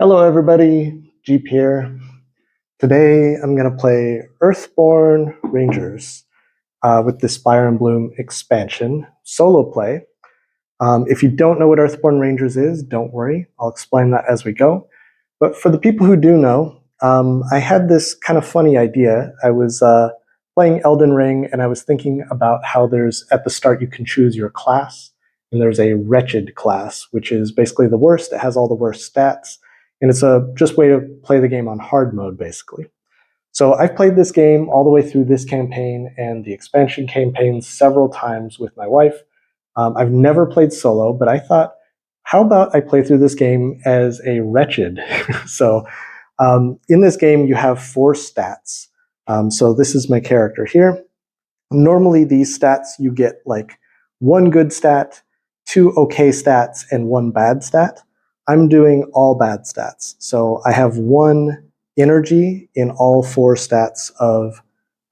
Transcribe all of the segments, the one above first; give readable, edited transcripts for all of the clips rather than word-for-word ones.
Hello everybody, Jeep here. Today I'm going to play Earthborne Rangers with the Spire and Bloom expansion, solo play. If you don't know what Earthborne Rangers is, don't worry, I'll explain that as we go. But for the people who do know, I had this kind of funny idea. I was playing Elden Ring and I was thinking about how at the start you can choose your class, and there's a wretched class, which is basically the worst. It has all the worst stats. And it's a just way to play the game on hard mode, basically. So I've played this game all the way through this campaign and the expansion campaign several times with my wife. I've never played solo, but I thought, how about I play through this game as a wretched? So in this game, you have 4 stats. So this is my character here. Normally, these stats, you get like 1 good stat, 2 okay stats, and 1 bad stat. I'm doing all bad stats. So I have 1 energy in all 4 stats of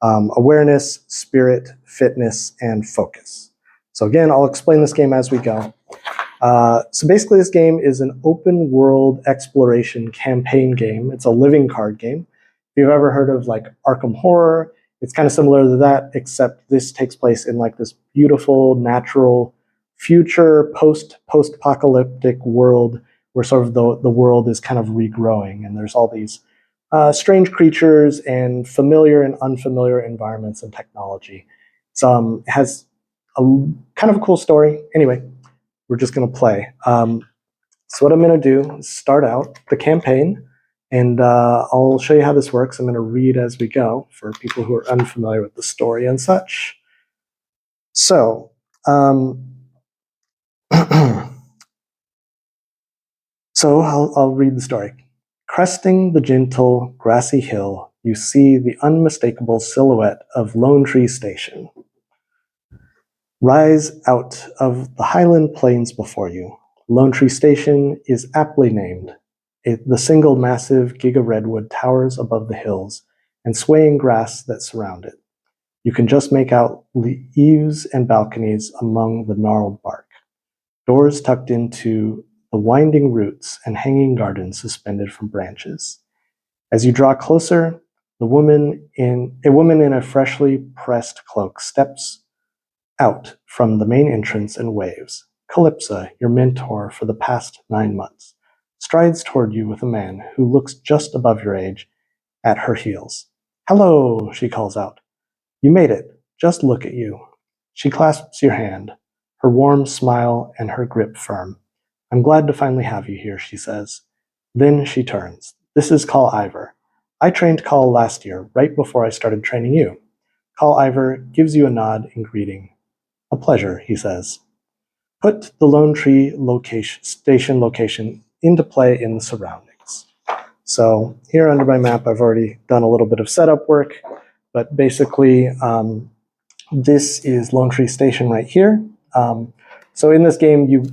awareness, spirit, fitness, and focus. So again, I'll explain this game as we go. So basically this game is an open world exploration campaign game. It's a living card game. If you've ever heard of like Arkham Horror, it's kind of similar to that, except this takes place in like this beautiful, natural, future, post-apocalyptic world where sort of the world is kind of regrowing, and there's all these strange creatures and familiar and unfamiliar environments and technology. It has a kind of a cool story. Anyway, we're just going to play. So what I'm going to do is start out the campaign, and I'll show you how this works. I'm going to read as we go for people who are unfamiliar with the story and such. So, I'll read the story. Cresting the gentle, grassy hill, you see the unmistakable silhouette of Lone Tree Station rise out of the highland plains before you. Lone Tree Station is aptly named. The single massive giga redwood towers above the hills and swaying grass that surround it. You can just make out eaves and balconies among the gnarled bark. Doors tucked into the winding roots and hanging gardens suspended from branches. As you draw closer, a woman in a freshly pressed cloak steps out from the main entrance and waves. Calypsa, your mentor for the past 9 months, strides toward you with a man who looks just above your age at her heels. "Hello," she calls out. "You made it. Just look at you." She clasps your hand, her warm smile and her grip firm. "I'm glad to finally have you here," she says. Then she turns. "This is Call Ivor. I trained Call last year, right before I started training you." Call Ivor gives you a nod in greeting. "A pleasure," he says. Put the Lone Tree Station location into play in the surroundings. So here under my map, I've already done a little bit of setup work, but basically this is Lone Tree Station right here. So in this game, you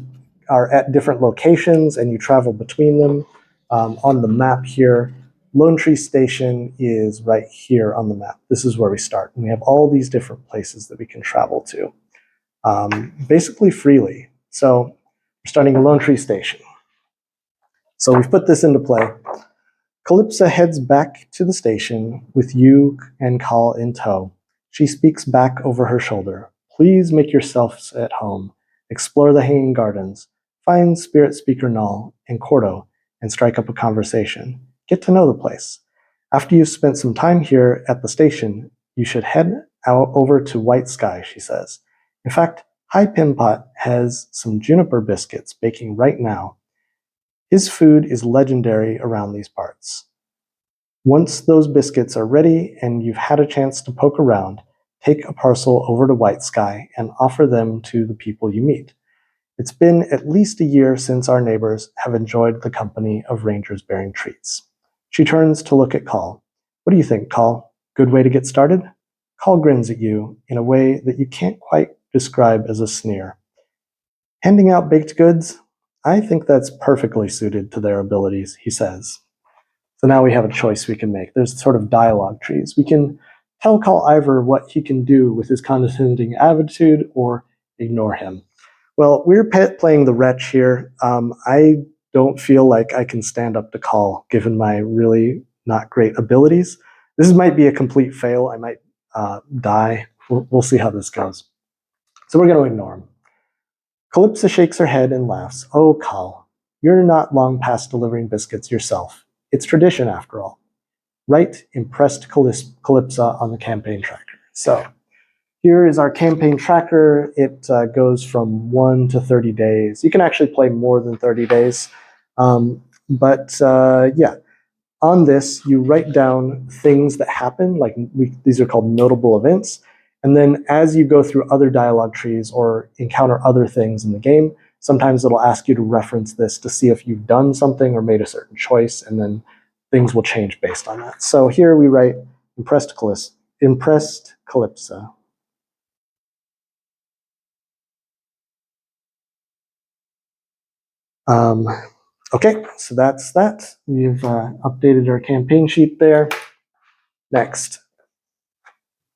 are at different locations and you travel between them. On the map here, Lone Tree Station is right here on the map. This is where we start. And we have all these different places that we can travel to, basically freely. So we're starting at Lone Tree Station. So we've put this into play. Calypsa heads back to the station with you and Call in tow. She speaks back over her shoulder. "Please make yourselves at home. Explore the hanging gardens. Find Spirit Speaker Null and Cordo and strike up a conversation. Get to know the place. After you've spent some time here at the station, you should head out over to White Sky," she says. "In fact, High Pimpot has some juniper biscuits baking right now. His food is legendary around these parts. Once those biscuits are ready and you've had a chance to poke around, take a parcel over to White Sky and offer them to the people you meet. It's been at least a year since our neighbors have enjoyed the company of rangers bearing treats." She turns to look at Call. "What do you think, Call? Good way to get started?" Call grins at you in a way that you can't quite describe as a sneer. "Handing out baked goods? I think that's perfectly suited to their abilities," he says. So now we have a choice we can make. There's sort of dialogue trees. We can tell Call Ivor what he can do with his condescending attitude or ignore him. Well, we're playing the WRETCH here. I don't feel like I can stand up to call given my really not great abilities. This might be a complete fail. I might die. We'll see how this goes. So we're going to ignore him. Calypso shakes her head and laughs. Oh, Cal, you're not long past delivering biscuits yourself. It's tradition, after all. Write impressed Calypso on the campaign tracker. So here is our campaign tracker. It goes from 1 to 30 days. You can actually play more than 30 days. Yeah, on this, you write down things that happen, like these are called notable events. And then as you go through other dialogue trees or encounter other things in the game, sometimes it'll ask you to reference this to see if you've done something or made a certain choice, and then things will change based on that. So here we write impressed Calypso. Okay, so that's that. We've updated our campaign sheet there. Next,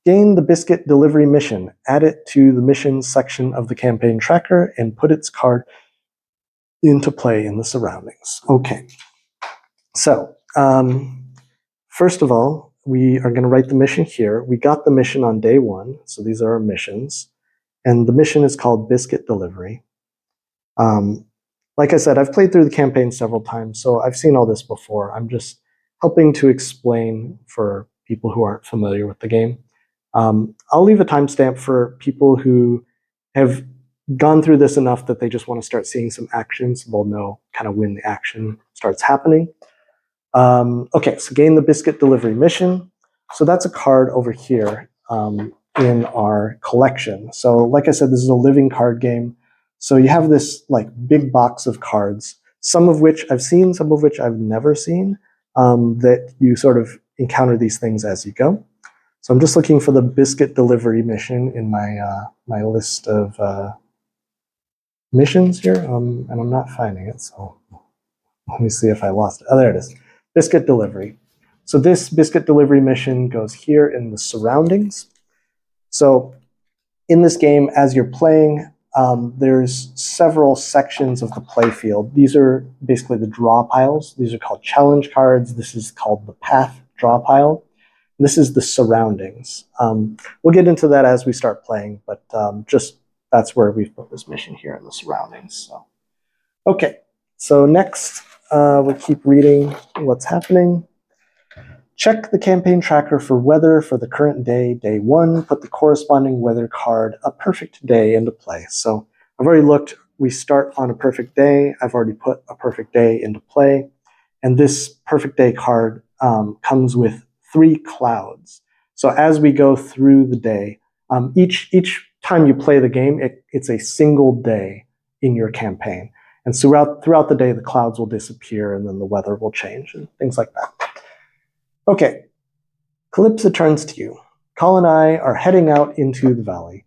gain the biscuit delivery mission. Add it to the missions section of the campaign tracker and put its card into play in the surroundings. Okay, so first of all, we are going to write the mission here. We got the mission on day 1, so these are our missions. And the mission is called Biscuit Delivery. Like I said, I've played through the campaign several times, so I've seen all this before. I'm just helping to explain for people who aren't familiar with the game. I'll leave a timestamp for people who have gone through this enough that they just want to start seeing some action, so they'll know kind of when the action starts happening. Okay, so gain the biscuit delivery mission. So that's a card over here in our collection. So like I said, this is a living card game. So you have this like big box of cards, some of which I've seen, some of which I've never seen, that you sort of encounter these things as you go. So I'm just looking for the biscuit delivery mission in my my list of missions here, and I'm not finding it. So let me see if I lost it. Oh, there it is. Biscuit delivery. So this biscuit delivery mission goes here in the surroundings. So in this game, as you're playing, there's several sections of the playfield. These are basically the draw piles. These are called challenge cards. This is called the path draw pile. This is the surroundings. We'll get into that as we start playing, but just that's where we've put this mission here in the surroundings. So, okay, so next we'll keep reading what's happening. Check the campaign tracker for weather for the current day, day 1. Put the corresponding weather card, a perfect day, into play. So I've already looked. We start on a perfect day. I've already put a perfect day into play. And this perfect day card comes with 3 clouds. So as we go through the day, each time you play the game, it's a single day in your campaign. And throughout the day, the clouds will disappear and then the weather will change and things like that. Okay, Calypso turns to you. Call and I are heading out into the valley.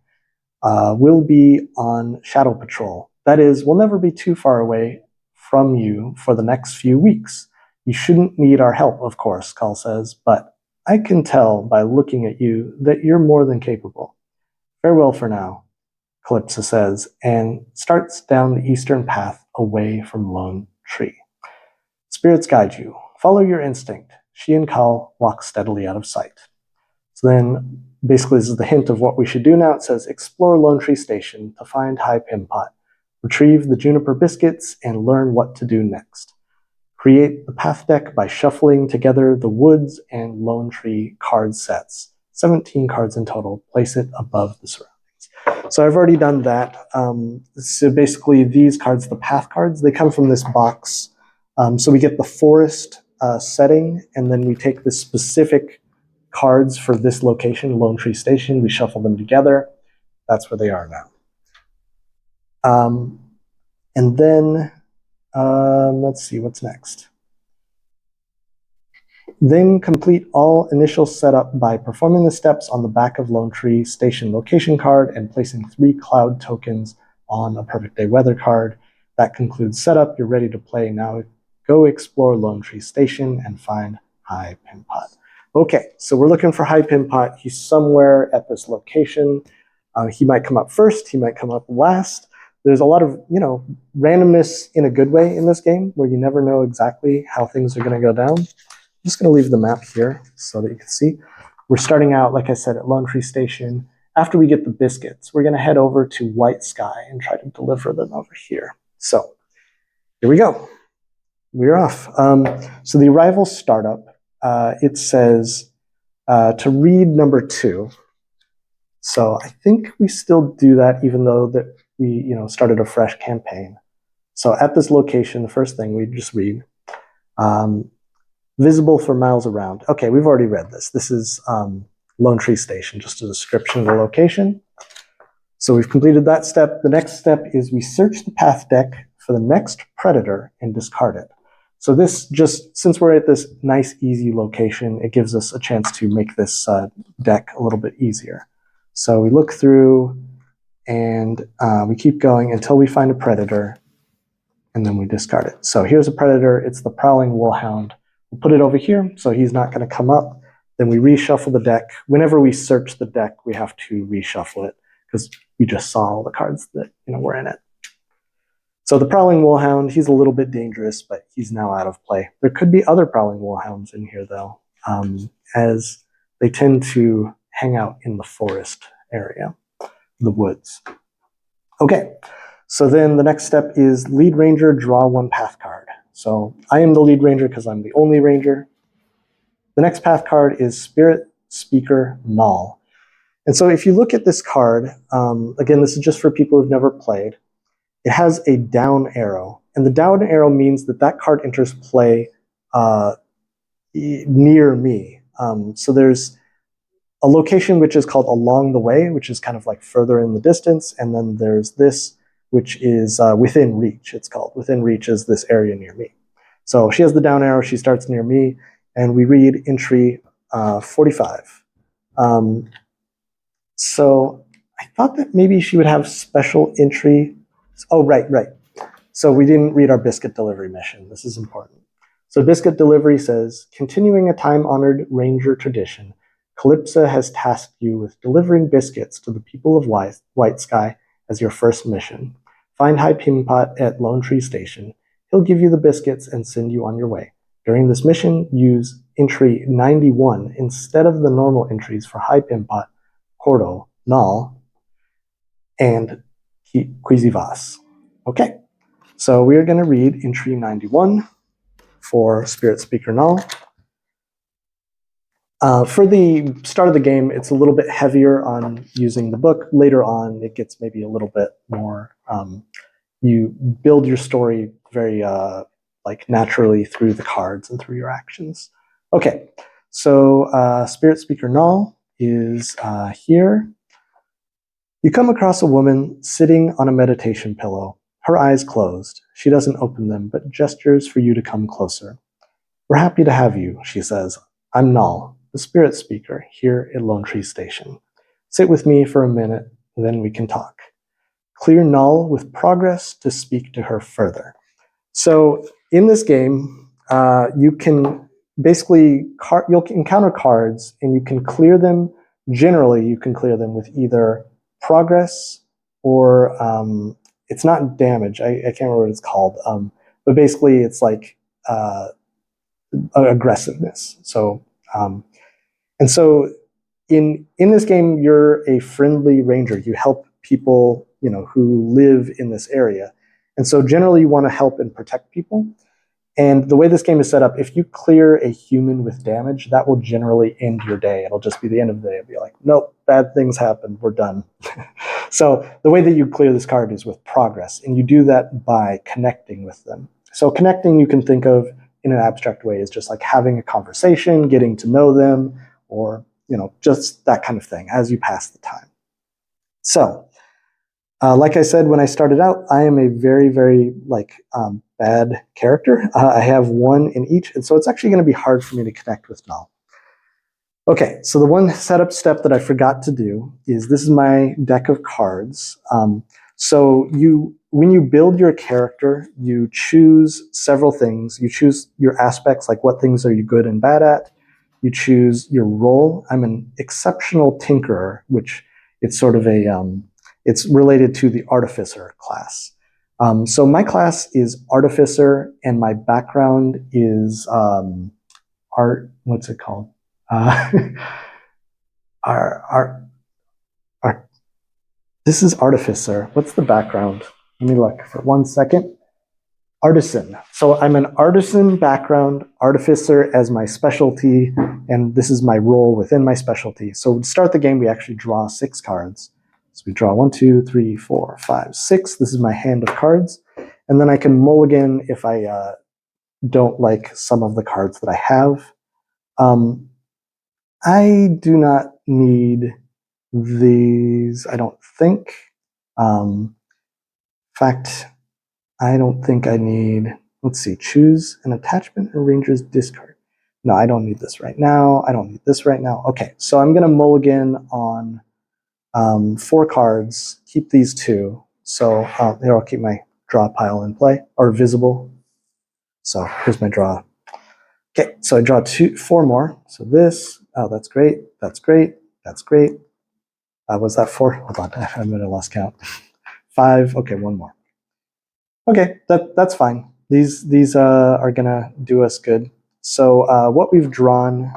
We'll be on shadow patrol. That is, we'll never be too far away from you for the next few weeks. You shouldn't need our help, of course, Cal says, but I can tell by looking at you that you're more than capable. Farewell for now, Calypso says, and starts down the eastern path away from Lone Tree. Spirits guide you. Follow your instinct. She and Cal walk steadily out of sight. So then, basically, this is the hint of what we should do now. It says, explore Lone Tree Station to find High Pimpot. Retrieve the juniper biscuits and learn what to do next. Create the path deck by shuffling together the woods and Lone Tree card sets. 17 cards in total. Place it above the surroundings. So I've already done that. So basically, these cards, the path cards, they come from this box. So we get the forest setting, and then we take the specific cards for this location, Lone Tree Station. We shuffle them together. That's where they are now. And then, let's see, what's next? Then complete all initial setup by performing the steps on the back of Lone Tree Station location card and placing 3 cloud tokens on a perfect day weather card. That concludes setup. You're ready to play now. Go explore Lone Tree Station and find High Pimpot. Okay, so we're looking for High Pimpot. He's somewhere at this location. He might come up first. He might come up last. there's a lot of, randomness in a good way in this game where you never know exactly how things are going to go down. I'm just going to leave the map here so that you can see. We're starting out, like I said, at Lone Tree Station. After we get the biscuits, we're going to head over to White Sky and try to deliver them over here. So here we go. We're off. So the arrival startup, it says to read number 2. So I think we still do that even though that we started a fresh campaign. So at this location, the first thing we just read, visible for miles around. Okay, we've already read this. This is Lone Tree Station, just a description of the location. So we've completed that step. The next step is we search the path deck for the next predator and discard it. So this just, since we're at this nice, easy location, it gives us a chance to make this deck a little bit easier. So we look through and we keep going until we find a predator and then we discard it. So here's a predator. It's the Prowling Wolfhound. We'll put it over here so he's not going to come up. Then we reshuffle the deck. Whenever we search the deck, we have to reshuffle it because we just saw all the cards that were in it. So the Prowling Wolfhound, he's a little bit dangerous, but he's now out of play. There could be other Prowling Wolfhounds in here, though, as they tend to hang out in the forest area, the woods. Okay, so then the next step is lead ranger, draw 1 path card. So I am the lead ranger because I'm the only ranger. The next path card is Spirit Speaker Null. And so if you look at this card, again, this is just for people who've never played. It has a down arrow, and the down arrow means that that card enters play near me. So there's a location which is called Along the Way, which is kind of like further in the distance, and then there's this, which is Within Reach, it's called. Within Reach is this area near me. So she has the down arrow, she starts near me, and we read entry 45. So I thought that maybe she would have special entry. Oh, right. So we didn't read our biscuit delivery mission. This is important. So biscuit delivery says, continuing a time-honored ranger tradition, Calypsa has tasked you with delivering biscuits to the people of White Sky as your first mission. Find High Pimpot at Lone Tree Station. He'll give you the biscuits and send you on your way. During this mission, use entry 91 instead of the normal entries for High Pimpot, Cordo, Null, and Quisi Vos. Okay, so we're going to read entry 91 for Spirit Speaker Null. For the start of the game, it's a little bit heavier on using the book. Later on, it gets maybe a little bit more, you build your story very naturally through the cards and through your actions. Okay, so Spirit Speaker Null is here. You come across a woman sitting on a meditation pillow, her eyes closed. She doesn't open them, but gestures for you to come closer. We're happy to have you, she says. I'm Null, the spirit speaker here at Lone Tree Station. Sit with me for a minute, then we can talk. Clear Null with progress to speak to her further. So in this game, you can basically, you'll encounter cards and you can clear them. Generally, you can clear them with either progress or it's not damage. I can't remember what it's called. But basically, it's like aggressiveness. So and so in this game, you're a friendly ranger. You help people, who live in this area. And so generally you want to help and protect people. And the way this game is set up, if you clear a human with damage, that will generally end your day. It'll just be the end of the day. It'll be like, nope, bad things happened. We're done. So the way that you clear this card is with progress. And you do that by connecting with them. So connecting, you can think of in an abstract way, is just like having a conversation, getting to know them, or just that kind of thing as you pass the time. So like I said when I started out, I am a very, very bad character. I have 1 in each, and so it's actually going to be hard for me to connect with Null. Okay, so the one setup step that I forgot to do is this is my deck of cards. So when you build your character, you choose several things. You choose your aspects, like what things are you good and bad at. You choose your role. I'm an exceptional tinkerer, which it's sort of a It's related to the Artificer class. So my class is Artificer, and my background is what's it called? Our this is Artificer. What's the background? Let me look for 1 second. Artisan. So I'm an Artisan background, Artificer as my specialty, and this is my role within my specialty. So to start the game, we actually draw 6 cards. So we draw 1, 2, 3, 4, 5, 6. This is my hand of cards. And then I can mulligan if I don't like some of the cards that I have. I do not need these, I don't think. In fact, I don't think I need, let's see, choose an attachment or ranger's discard. No, I don't need this right now. I don't need this right now. Okay, so I'm going to mulligan on 4 cards, keep these 2. So here, I'll keep my draw pile in play, or visible. So here's my draw. Okay, so I draw 4 more. So this, oh, that's great, that's great, that's great. Was that 4? Hold on, I'm going to lost count. 5, okay, 1 more. Okay, that's fine. These are gonna do us good. So what we've drawn,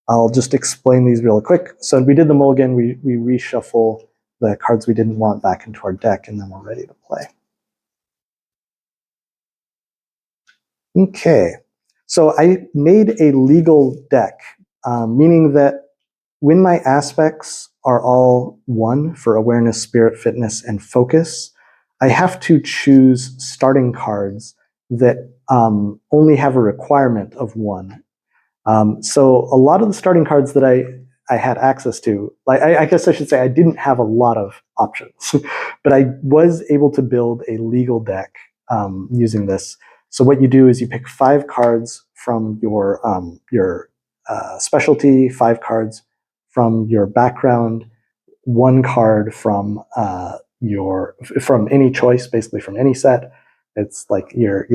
I'll just explain these real quick. So we did the mulligan, we reshuffle the cards we didn't want back into our deck, and then we're ready to play. Okay, so I made a legal deck, meaning that when my aspects are all 1 for awareness, spirit, fitness, and focus, I have to choose starting cards that only have a requirement of 1. So a lot of the starting cards that I had access to, like I guess I should say I didn't have a lot of options, but I was able to build a legal deck using this. So what you do is you pick 5 cards from your specialty, 5 cards from your background, 1 card from from any choice, basically from any set. It's like your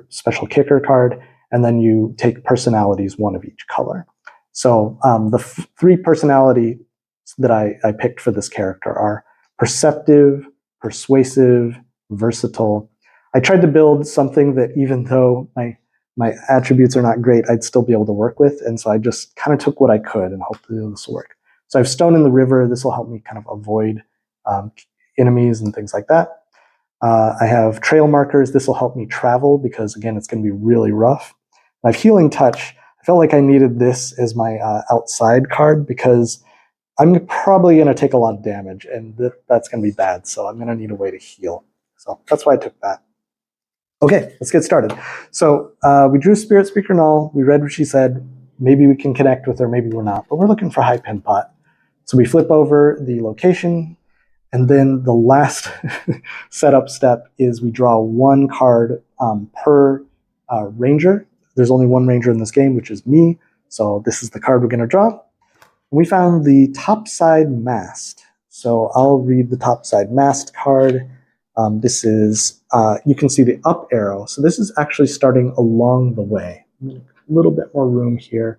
special kicker card, and then you take personalities, 1 of each color. So the 3 personalities that I picked for this character are perceptive, persuasive, versatile. I tried to build something that, even though my attributes are not great, I'd still be able to work with, and so I just kind of took what I could and hoped that this will work. So I have Stone in the River. This will help me kind of avoid enemies and things like that. I have Trail Markers. This will help me travel because, again, it's going to be really rough. I have Healing Touch. I felt like I needed this as my outside card because I'm probably going to take a lot of damage, and that's going to be bad, so I'm going to need a way to heal. So that's why I took that. Okay, let's get started. So we drew Spirit Speaker Null. We read what she said. Maybe we can connect with her, maybe we're not, but we're looking for High Pin Pot. So we flip over the location, and then the last setup step is we draw 1 card per ranger. There's only 1 ranger in this game, which is me. So this is the card we're going to draw. We found the Topside Mast. So I'll read the Topside Mast card. This is, you can see the up arrow. So this is actually starting along the way. A little bit more room here.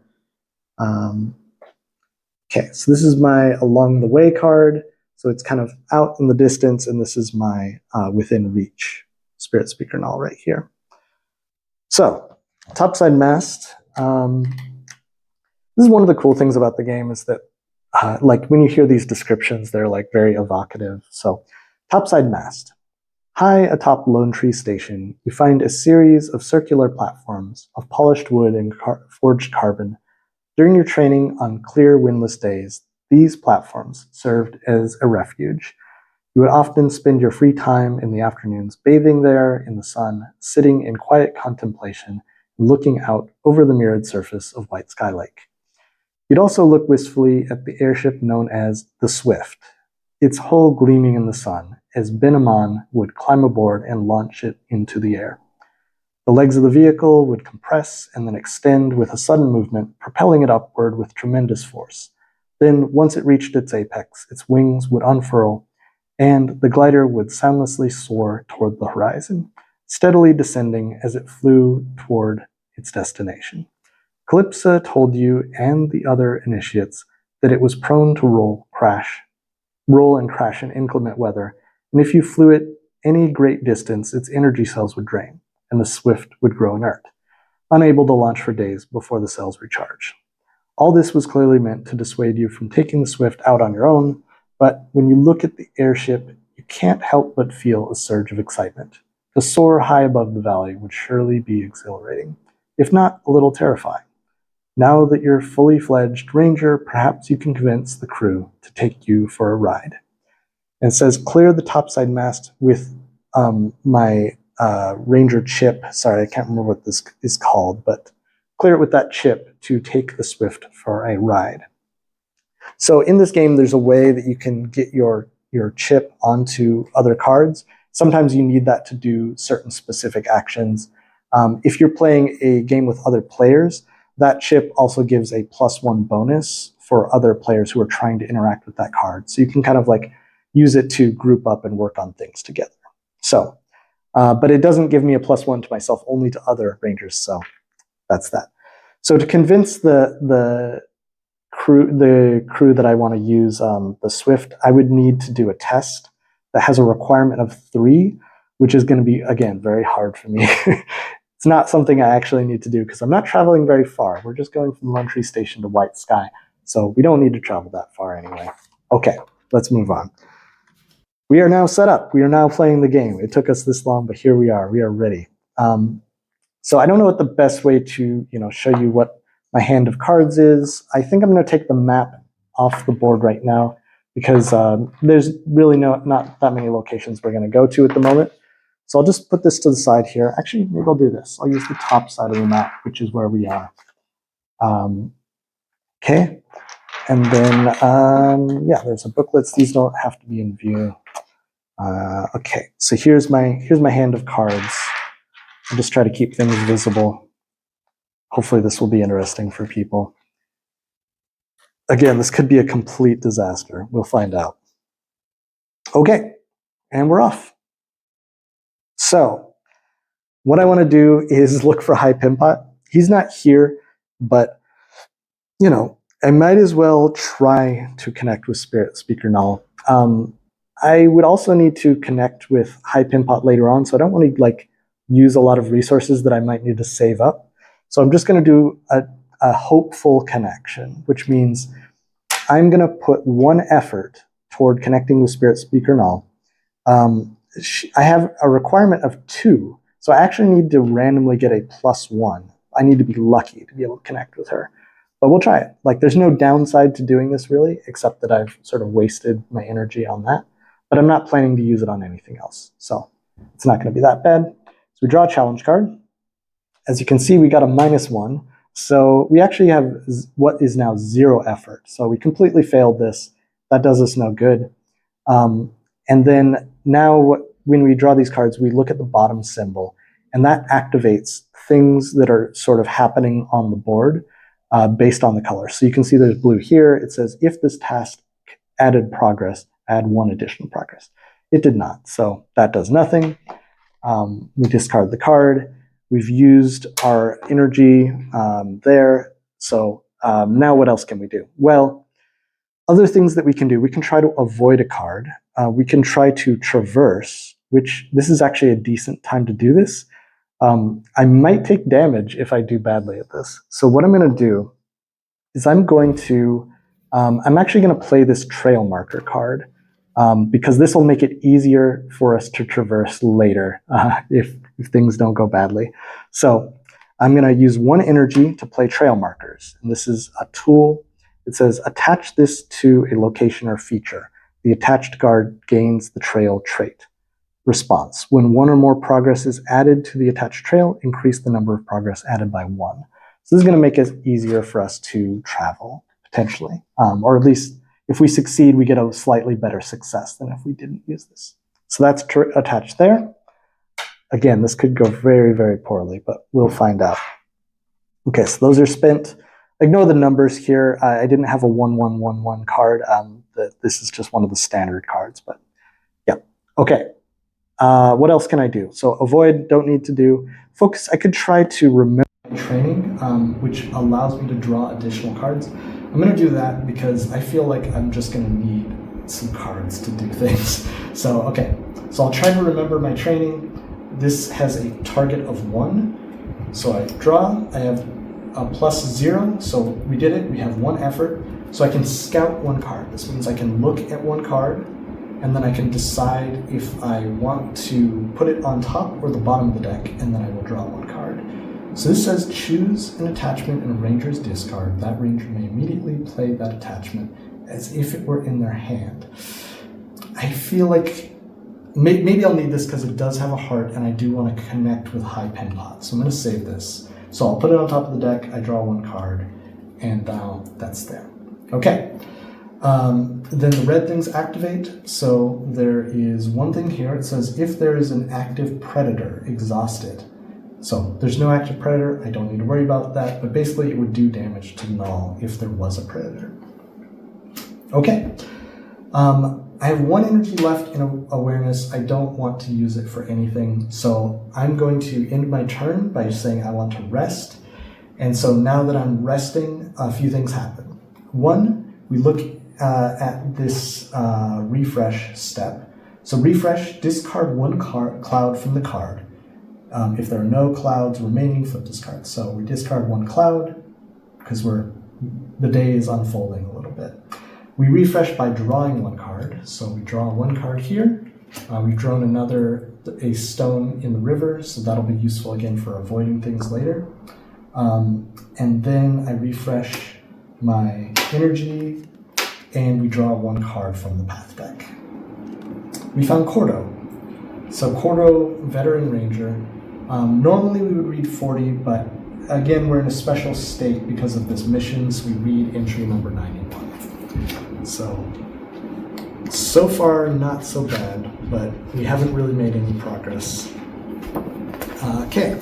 Okay, so this is my along the way card. So it's kind of out in the distance, and this is my within reach Spirit Speaker Null right here. So, Topside Mast. This is one of the cool things about the game is that, like when you hear these descriptions, they're like very evocative. So, Topside Mast. High atop Lone Tree Station, you find a series of circular platforms of polished wood and forged carbon. During your training on clear, windless days, these platforms served as a refuge. You would often spend your free time in the afternoons bathing there in the sun, sitting in quiet contemplation, and looking out over the mirrored surface of White Sky Lake. You'd also look wistfully at the airship known as the Swift, its hull gleaming in the sun, as Ben Amon would climb aboard and launch it into the air. The legs of the vehicle would compress and then extend with a sudden movement, propelling it upward with tremendous force. Then, once it reached its apex, its wings would unfurl, and the glider would soundlessly soar toward the horizon, steadily descending as it flew toward its destination. Calypsa told you and the other initiates that it was prone to roll, crash, roll and crash in inclement weather, and if you flew it any great distance, its energy cells would drain, and the Swift would grow inert, unable to launch for days before the cells recharge. All this was clearly meant to dissuade you from taking the Swift out on your own, but when you look at the airship, you can't help but feel a surge of excitement. To soar high above the valley would surely be exhilarating, if not a little terrifying. Now that you're a fully fledged ranger, perhaps you can convince the crew to take you for a ride. And it says, clear the topside mast with my ranger chip. Sorry, I can't remember what this is called, but clear it with that chip to take the Swift for a ride. So in this game, there's a way that you can get your chip onto other cards. Sometimes you need that to do certain specific actions. If you're playing a game with other players, that chip also gives a +1 bonus for other players who are trying to interact with that card. So you can kind of like use it to group up and work on things together. So, but it doesn't give me a +1 to myself, only to other rangers. So that's that. So to convince the crew that I want to use the Swift, I would need to do a test that has a requirement of 3, which is going to be, again, very hard for me. It's not something I actually need to do because I'm not traveling very far. We're just going from Lone Tree Station to White Sky. So we don't need to travel that far anyway. Okay, let's move on. We are now set up. We are now playing the game. It took us this long, but here we are. We are ready. So I don't know what the best way to show you what my hand of cards is. I think I'm going to take the map off the board right now because there's really not that many locations we're going to go to at the moment. So I'll just put this to the side here. Actually, maybe I'll do this. I'll use the top side of the map, which is where we are. Okay. And then, yeah, there's a booklets. These don't have to be in view. Okay, so here's my hand of cards. I'll just try to keep things visible. Hopefully this will be interesting for people. Again, this could be a complete disaster. We'll find out. Okay, and we're off. So what I want to do is look for High Pimpot. He's not here, but I might as well try to connect with Spirit Speaker Null. I would also need to connect with High Pimpot later on, so I don't want to use a lot of resources that I might need to save up. So I'm just going to do a hopeful connection, which means I'm going to put 1 effort toward connecting with Spirit Speaker Null. I have a requirement of 2, so I actually need to randomly get a +1. I need to be lucky to be able to connect with her. But we'll try it. There's no downside to doing this really, except that I've sort of wasted my energy on that. But I'm not planning to use it on anything else. So it's not going to be that bad. So we draw a challenge card. As you can see, we got a -1. So we actually have what is now 0 effort. So we completely failed this. That does us no good. And then now when we draw these cards, we look at the bottom symbol, and that activates things that are sort of happening on the board based on the color. So you can see there's blue here. It says, if this task added progress, add 1 additional progress. It did not, so that does nothing. We discard the card. We've used our energy there. So now what else can we do? Well, other things that we can do, we can try to avoid a card. We can try to traverse, which this is actually a decent time to do this. I might take damage if I do badly at this. So what I'm going to do is I'm actually going to play this trail marker card because this will make it easier for us to traverse later if things don't go badly. So I'm going to use 1 energy to play trail markers. And this is a tool. It says, attach this to a location or feature. The attached card gains the trail trait. Response. When 1 or more progress is added to the attached trail, increase the number of progress added by 1. So this is going to make it easier for us to travel, potentially. Or at least, if we succeed, we get a slightly better success than if we didn't use this. So that's attached there. Again, this could go very, very poorly, but we'll find out. Okay, so those are spent. Ignore the numbers here. I didn't have a 1111 card. This is just one of the standard cards, but yeah. Okay. What else can I do? So avoid, don't need to do. Focus, I could try to remember training, which allows me to draw additional cards. I'm going to do that because I feel like I'm just going to need some cards to do things. So, okay. So I'll try to remember my training. This has a target of 1. So I draw. I have a +0. So we did it. We have 1 effort. So I can scout 1 card. This means I can look at 1 card, and then I can decide if I want to put it on top or the bottom of the deck, and then I will draw 1 card. So this says choose an attachment in a ranger's discard. That ranger may immediately play that attachment as if it were in their hand. I feel like maybe I'll need this because it does have a heart and I do want to connect with high pen pot. So I'm going to save this. So I'll put it on top of the deck, I draw 1 card, and now that's there. Okay. Then the red things activate. So there is one thing here. It says if there is an active predator exhausted. So there's no active predator. I don't need to worry about that. But basically it would do damage to null if there was a predator. Okay. I have 1 energy left in awareness. I don't want to use it for anything. So I'm going to end my turn by saying I want to rest. And so now that I'm resting, a few things happen. 1, we look at this refresh step. So refresh, discard 1 cloud from the card. If there are no clouds remaining, flip this card. So we discard 1 cloud because the day is unfolding a little bit. We refresh by drawing 1 card. So we draw 1 card here. We've drawn a stone in the river, so that'll be useful again for avoiding things later. And then I refresh my energy, and we draw 1 card from the path deck. We found Cordo. So Cordo, veteran ranger. Normally we would read 40, but again we're in a special state because of this mission, so we read entry number 91. So far not so bad, but we haven't really made any progress. Okay,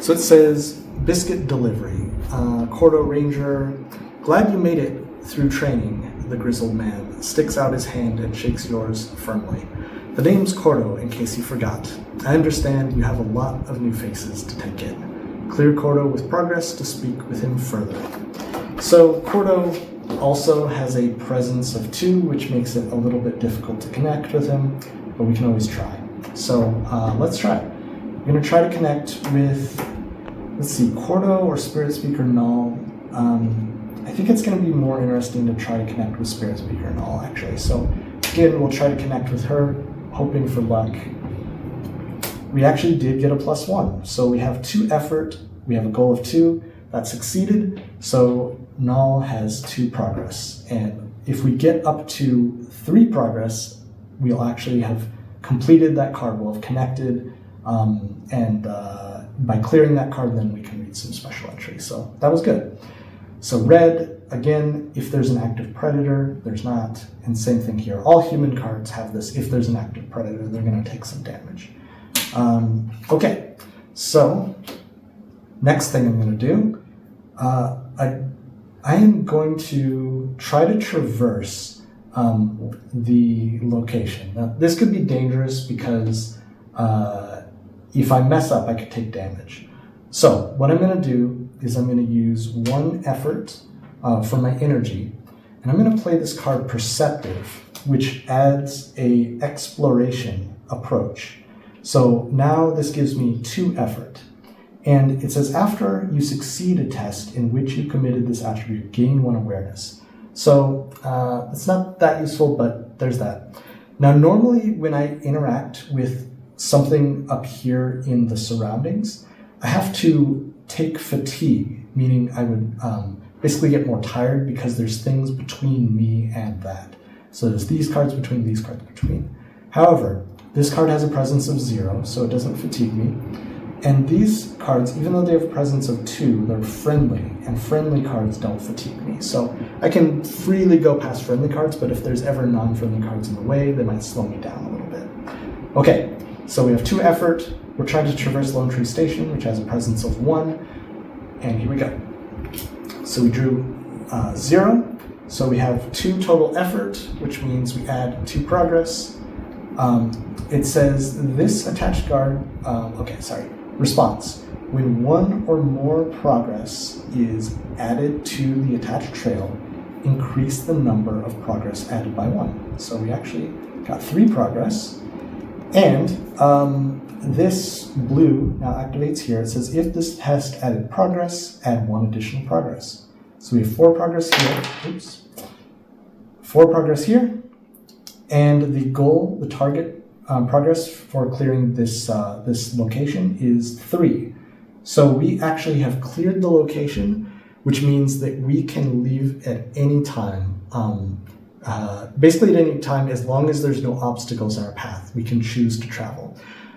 so it says biscuit delivery. Cordo ranger, glad you made it through training. The grizzled man sticks out his hand and shakes yours firmly. The name's Cordo, in case you forgot. I understand you have a lot of new faces to take in. Clear Cordo with progress to speak with him further. So Cordo also has a presence of 2, which makes it a little bit difficult to connect with him, but we can always try. So let's try. I'm going to try to connect with, let's see, Cordo or Spirit Speaker Null. I think it's going to be more interesting to try to connect with Spirit Speaker Null, actually. So again, we'll try to connect with her, hoping for luck. We actually did get a +1. So we have 2 effort. We have a goal of 2. That succeeded. So Null has 2 progress. And if we get up to 3 progress, we'll actually have completed that card. We'll have connected. And by clearing that card, then we can read some special entries. So that was good. So red, again, if there's an active predator, there's not. And same thing here. All human cards have this. If there's an active predator, they're going to take some damage. Okay, so next thing I'm going to do, I am going to try to traverse the location. Now, this could be dangerous because if I mess up, I could take damage. So what I'm going to do is I'm going to use 1 effort for my energy, and I'm going to play this card Perceptive, which adds a exploration approach. So now this gives me 2 effort. And it says, after you succeed a test in which you committed this attribute, gain 1 awareness. So it's not that useful, but there's that. Now, normally when I interact with something up here in the surroundings, I have to take fatigue, meaning I would basically get more tired because there's things between me and that. So there's these cards between, these cards between. However, this card has a presence of 0, so it doesn't fatigue me. And these cards, even though they have a presence of 2, they're friendly, and friendly cards don't fatigue me. So I can freely go past friendly cards, but if there's ever non-friendly cards in the way, they might slow me down a little bit. Okay, so we have 2 effort. We're trying to traverse Lone Tree Station, which has a presence of 1, and here we go. So we drew 0, so we have 2 total effort, which means we add 2 progress. It says this attached card, response. When 1 or more progress is added to the attached trail, increase the number of progress added by 1. So we actually got 3 progress. And this blue now activates here. It says, if this test added progress, add 1 additional progress. So we have 4 progress here. Oops. 4 progress here. And the goal, the target progress for clearing this location is 3. So we actually have cleared the location, which means that we can leave at any time. Basically at any time, as long as there's no obstacles in our path, we can choose to travel.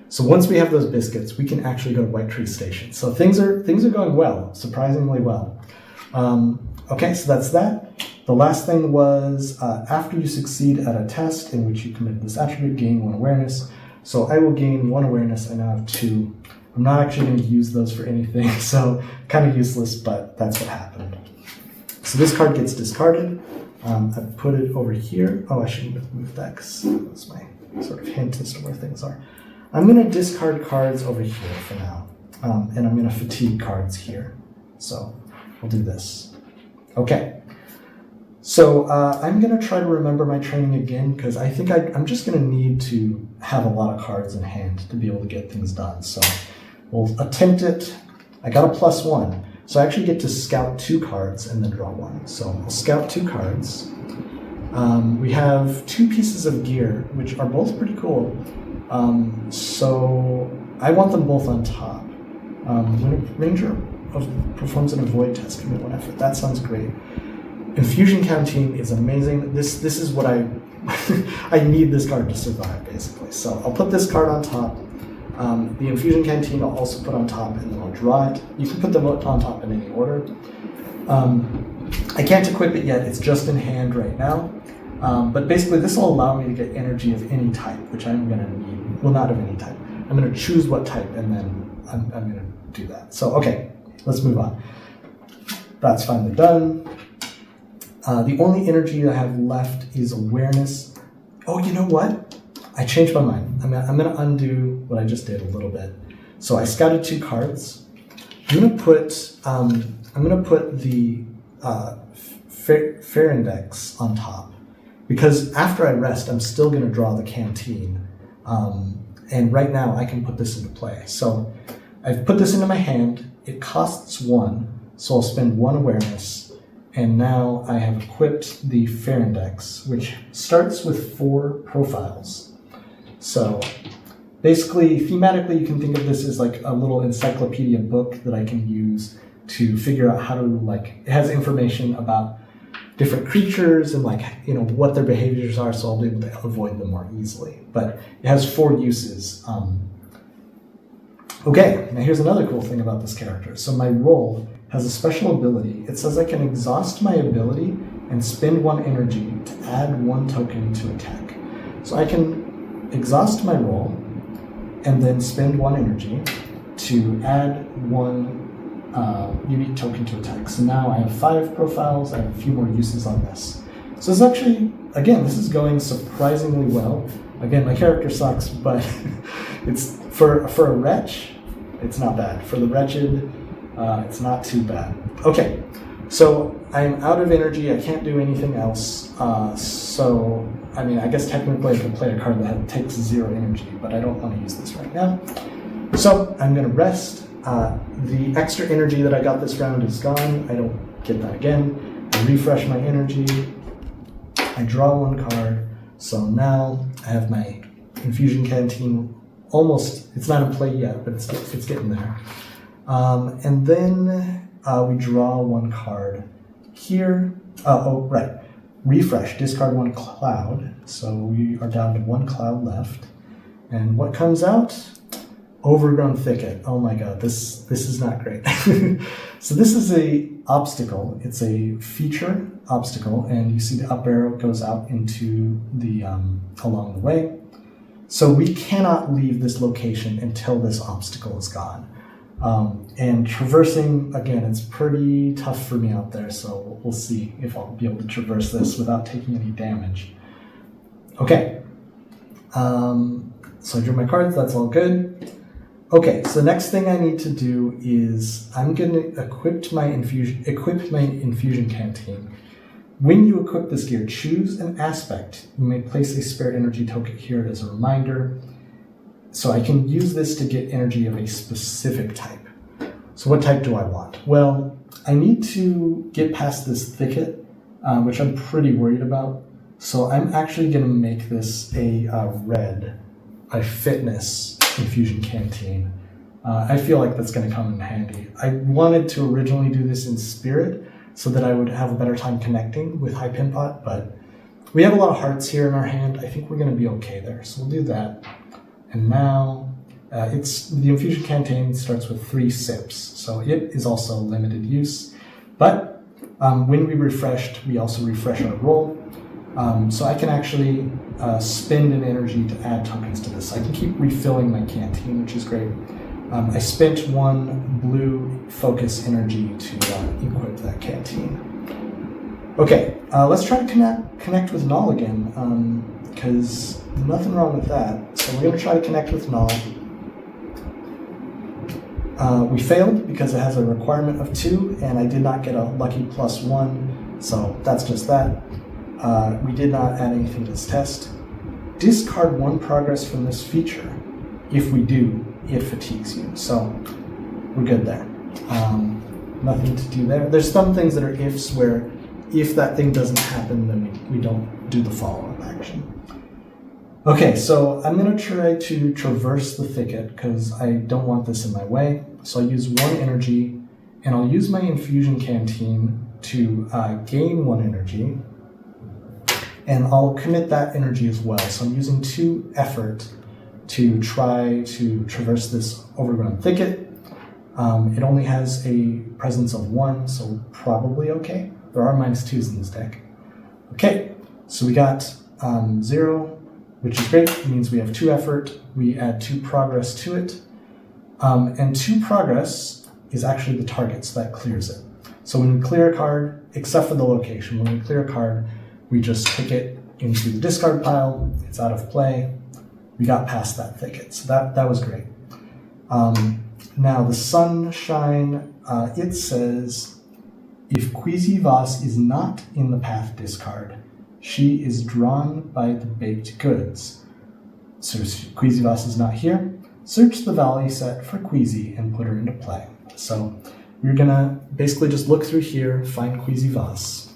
So once we have those biscuits, we can actually go to White Tree Station. So things are going well, surprisingly well. Okay, so that's that. The last thing was, after you succeed at a test in which you committed this attribute, gain 1 awareness. So I will gain 1 awareness. I now have 2. I'm not actually going to use those for anything, so kind of useless, but that's what happened. So this card gets discarded. I put it over here. Oh, I shouldn't have moved that because that's my sort of hint as to where things are. I'm going to discard cards over here for now, and I'm going to fatigue cards here. So we'll do this. Okay. So I'm going to try to remember my training again, because I think I'm just going to need to have a lot of cards in hand to be able to get things done. So we'll attempt it. I got a +1. So I actually get to scout 2 cards and then draw 1. So I'll scout 2 cards. We have 2 pieces of gear, which are both pretty cool. So I want them both on top. When a ranger performs an avoid test, commit 1 effort. That sounds great. Infusion Canteen is amazing. This is what I need this card to survive, basically. So I'll put this card on top. The Infusion Canteen I'll also put on top, and then I'll draw it. You can put them on top in any order. I can't equip it yet. It's just in hand right now. But basically, this will allow me to get energy of any type, which I'm going to need. Well, not of any type. I'm going to choose what type, and then I'm going to do that. So, okay, let's move on. That's finally done. The only energy I have left is awareness. Oh, you know what? I changed my mind. I'm going to undo what I just did a little bit. So I scouted 2 cards. I'm going to put the fair index on top, because after I rest, I'm still going to draw the canteen. And right now, I can put this into play. So I've put this into my hand. It costs 1, so I'll spend 1 awareness. And now I have equipped the Fair Index, which starts with 4 profiles. So basically, thematically, you can think of this as like a little encyclopedia book that I can use to figure out how to, it has information about different creatures and what their behaviors are, so I'll be able to avoid them more easily. But it has 4 uses. Okay, now here's another cool thing about this character. So my role has a special ability. It says I can exhaust my ability and spend 1 energy to add 1 token to attack. So I can exhaust my roll and then spend 1 energy to add 1 unique token to attack. So now I have 5 profiles. I have a few more uses on this. So it's actually, again, this is going surprisingly well. Again, my character sucks, but it's for a wretch, it's not bad. For the wretched, it's not too bad. Okay, so I'm out of energy. I can't do anything else. So, I guess technically I could play a card that takes 0 energy, but I don't want to use this right now. So I'm going to rest. The extra energy that I got this round is gone. I don't get that again. I refresh my energy. I draw 1 card. So now I have my Infusion Canteen almost, it's not in play yet, but it's getting there. And then we draw 1 card here. Right. Refresh, discard 1 cloud. So we are down to 1 cloud left. And what comes out? Overgrown thicket. Oh my god, this is not great. So this is a obstacle. It's a feature obstacle, and you see the up arrow goes out into the along the way. So we cannot leave this location until this obstacle is gone. And traversing, again, it's pretty tough for me out there, so we'll see if I'll be able to traverse this without taking any damage. Okay. So I drew my cards, that's all good. Okay, so the next thing I need to do is I'm going to equip my infusion canteen. When you equip this gear, choose an aspect. You may place a spare energy token here as a reminder. So I can use this to get energy of a specific type. So what type do I want? Well, I need to get past this thicket, which I'm pretty worried about. So I'm actually going to make this a fitness infusion canteen. I feel like that's going to come in handy. I wanted to originally do this in spirit so that I would have a better time connecting with High Pin Pot, but we have a lot of hearts here in our hand. I think we're going to be okay there. So we'll do that. And now the infusion canteen starts with 3 sips. So it is also limited use. But when we refreshed, we also refresh our roll. So I can actually spend an energy to add tokens to this. I can keep refilling my canteen, which is great. I spent 1 blue focus energy to equip that canteen. Okay, let's try to connect with Null again, because nothing wrong with that. So we're going to try to connect with Null. We failed because it has a requirement of 2, and I did not get a lucky +1, so that's just that. We did not add anything to this test. Discard 1 progress from this feature. If we do, it fatigues you. So we're good there. Nothing to do there. There's some things that are ifs where if that thing doesn't happen, then we don't do the follow-up action. Okay, so I'm going to try to traverse the thicket because I don't want this in my way. So I'll use 1 energy, and I'll use my infusion canteen to gain 1 energy. And I'll commit that energy as well. So I'm using 2 effort to try to traverse this overgrown thicket. It only has a presence of 1, so probably okay. There are -2s in this deck. Okay, so we got 0, which is great. It means we have 2 effort. We add 2 progress to it. And 2 progress is actually the target, so that clears it. So when we clear a card, except for the location, when we clear a card, we just kick it into the discard pile. It's out of play. We got past that thicket, so that was great. Now the sunshine, it says, if Quisi Vos is not in the path discard, she is drawn by the baked goods. So Quisi Vos is not here. Search the Valley set for Quisi and put her into play. So we're gonna basically just look through here, find Quisi Vos.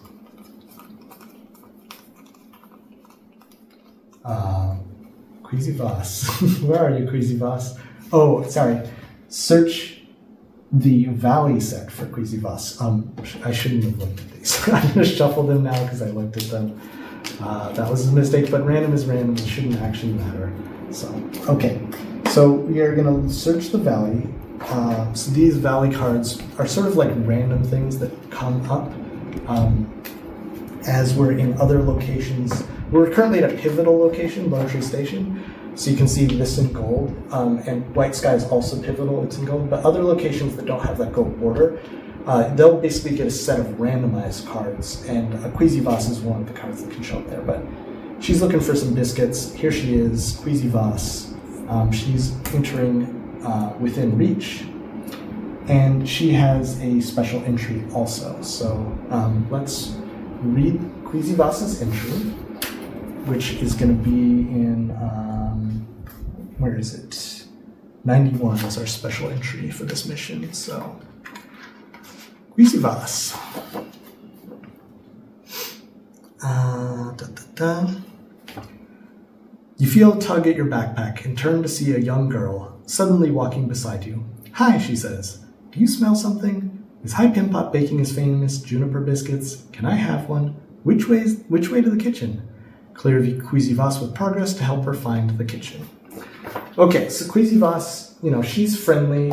Quisi Vos. Where are you, Quisi Vos? Oh, sorry. Search the Valley set for Quisi Vos. I shouldn't have looked at these. I'm going to shuffle them now because I looked at them. That was a mistake, but random is random. It shouldn't actually matter. So, okay. So we are going to search the Valley. So these Valley cards are sort of like random things that come up as we're in other locations. We're currently at a pivotal location, Lone Tree Station, so you can see this in gold, and White Sky is also pivotal, it's in gold, but other locations that don't have that gold border, they'll basically get a set of randomized cards, and Quisi Vos is one of the cards that can show up there, but she's looking for some biscuits. Here she is, Quisi Vos. She's entering within reach, and she has a special entry also, so let's read Quisi Vos's entry, which is going to be in, where is it? 91 is our special entry for this mission, so Quisi Vos. You feel a tug at your backpack and turn to see a young girl suddenly walking beside you. Hi, she says. Do you smell something? Is High Pin Pot baking his famous juniper biscuits? Can I have one? Which way to the kitchen? Clear Quisi Vos with progress to help her find the kitchen. Okay, so Quisi Vos, she's friendly,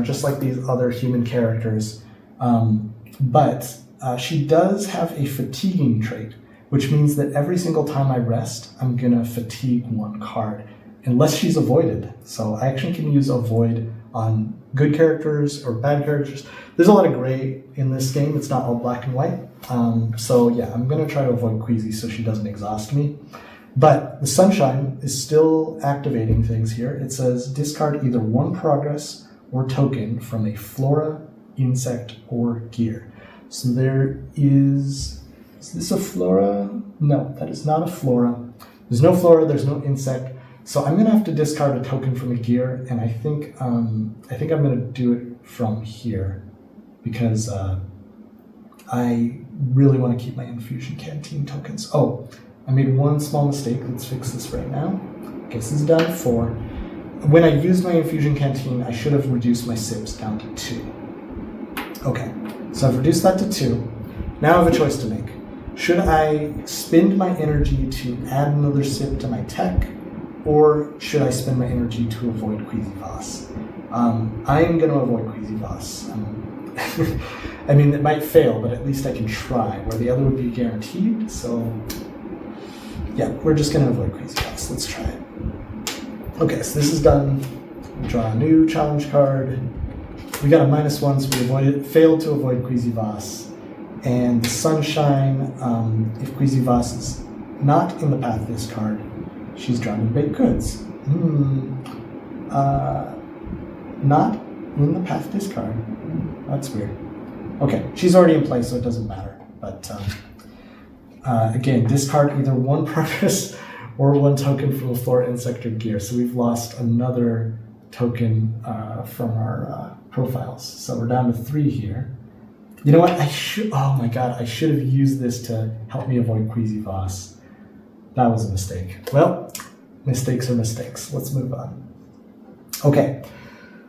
just like these other human characters, but she does have a fatiguing trait, which means that every single time I rest, I'm gonna fatigue 1 card, unless she's avoided. So I actually can use avoid on good characters or bad characters. There's a lot of gray in this game. It's not all black and white. So yeah, I'm going to try to avoid Quisi so she doesn't exhaust me. But the sunshine is still activating things here. It says discard either 1 progress or token from a flora, insect, or gear. So there is Is this a flora? No, that is not a flora. There's no flora, there's no insect. So I'm gonna have to discard a token from a gear, and I think I'm gonna do it from here because I really want to keep my infusion canteen tokens. Oh, I made one small mistake. Let's fix this right now. Okay, so this is down to 4. When I used my infusion canteen, I should have reduced my sips down to 2. Okay, so I've reduced that to 2. Now I have a choice to make. Should I spend my energy to add another sip to my tech, or should I spend my energy to avoid Quisi Vos? I'm going to avoid Quisi Vos. I mean, it might fail, but at least I can try, where the other would be guaranteed. So, yeah, we're just going to avoid Quisi Vos. Let's try it. Okay, so this is done. We draw a new challenge card. We got a -1, so we failed to avoid Quisi Vos. And the Sunshine, if Quisi Vos is not in the path of this card, she's drawn in baked goods. Not in the path of this card. That's weird. Okay, she's already in play, so it doesn't matter. But again, discard either 1 purpose or 1 token from a flora, insect, or gear. So we've lost another token from our profiles. So we're down to 3 here. You know what? Oh my god, I should have used this to help me avoid Quisi Vos. That was a mistake. Well, mistakes are mistakes. Let's move on. Okay,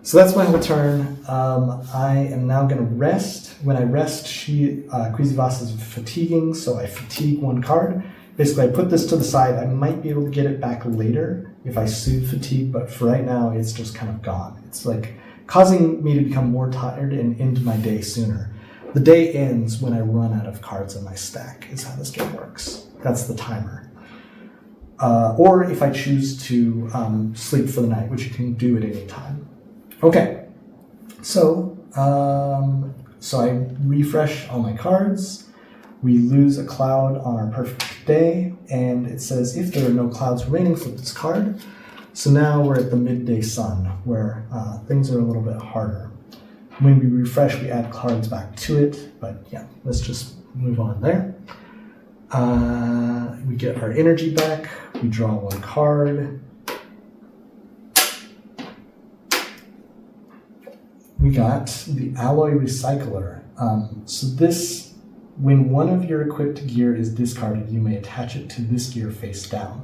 so that's my whole turn. I am now going to rest. When I rest, Quisi Vos is fatiguing, so I fatigue 1 card. Basically, I put this to the side. I might be able to get it back later if I soothe fatigue, but for right now, it's just kind of gone. It's like causing me to become more tired and end my day sooner. The day ends when I run out of cards in my stack, is how this game works. That's the timer. Or if I choose to sleep for the night, which you can do at any time. Okay, so I refresh all my cards. We lose a cloud on our perfect day, and it says if there are no clouds remaining, flip this card. So now we're at the midday sun, where things are a little bit harder. When we refresh, we add cards back to it, but yeah, let's just move on there. We get our energy back, we draw 1 card. We got the Alloy Recycler. So this, when one of your equipped gear is discarded, you may attach it to this gear face down.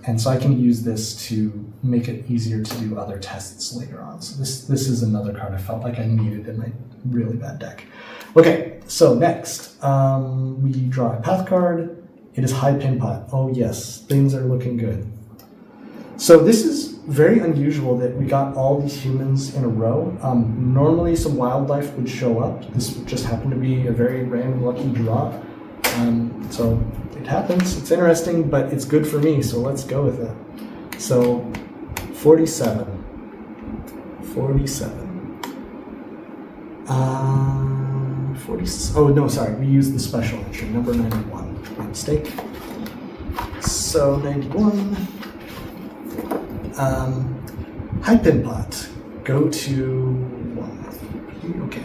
And so I can use this to make it easier to do other tests later on. So this is another card I felt like I needed in my really bad deck. Okay, so next, we draw a path card. It is High Pin Pot. Oh yes, things are looking good. So this is very unusual that we got all these humans in a row. Normally some wildlife would show up. This just happened to be a very random lucky draw. So it happens, it's interesting, but it's good for me, so let's go with it. So 47. Oh no, sorry, we used the special entry, number 91, my mistake. So 91. High Pin Pot. Go to 1. Okay.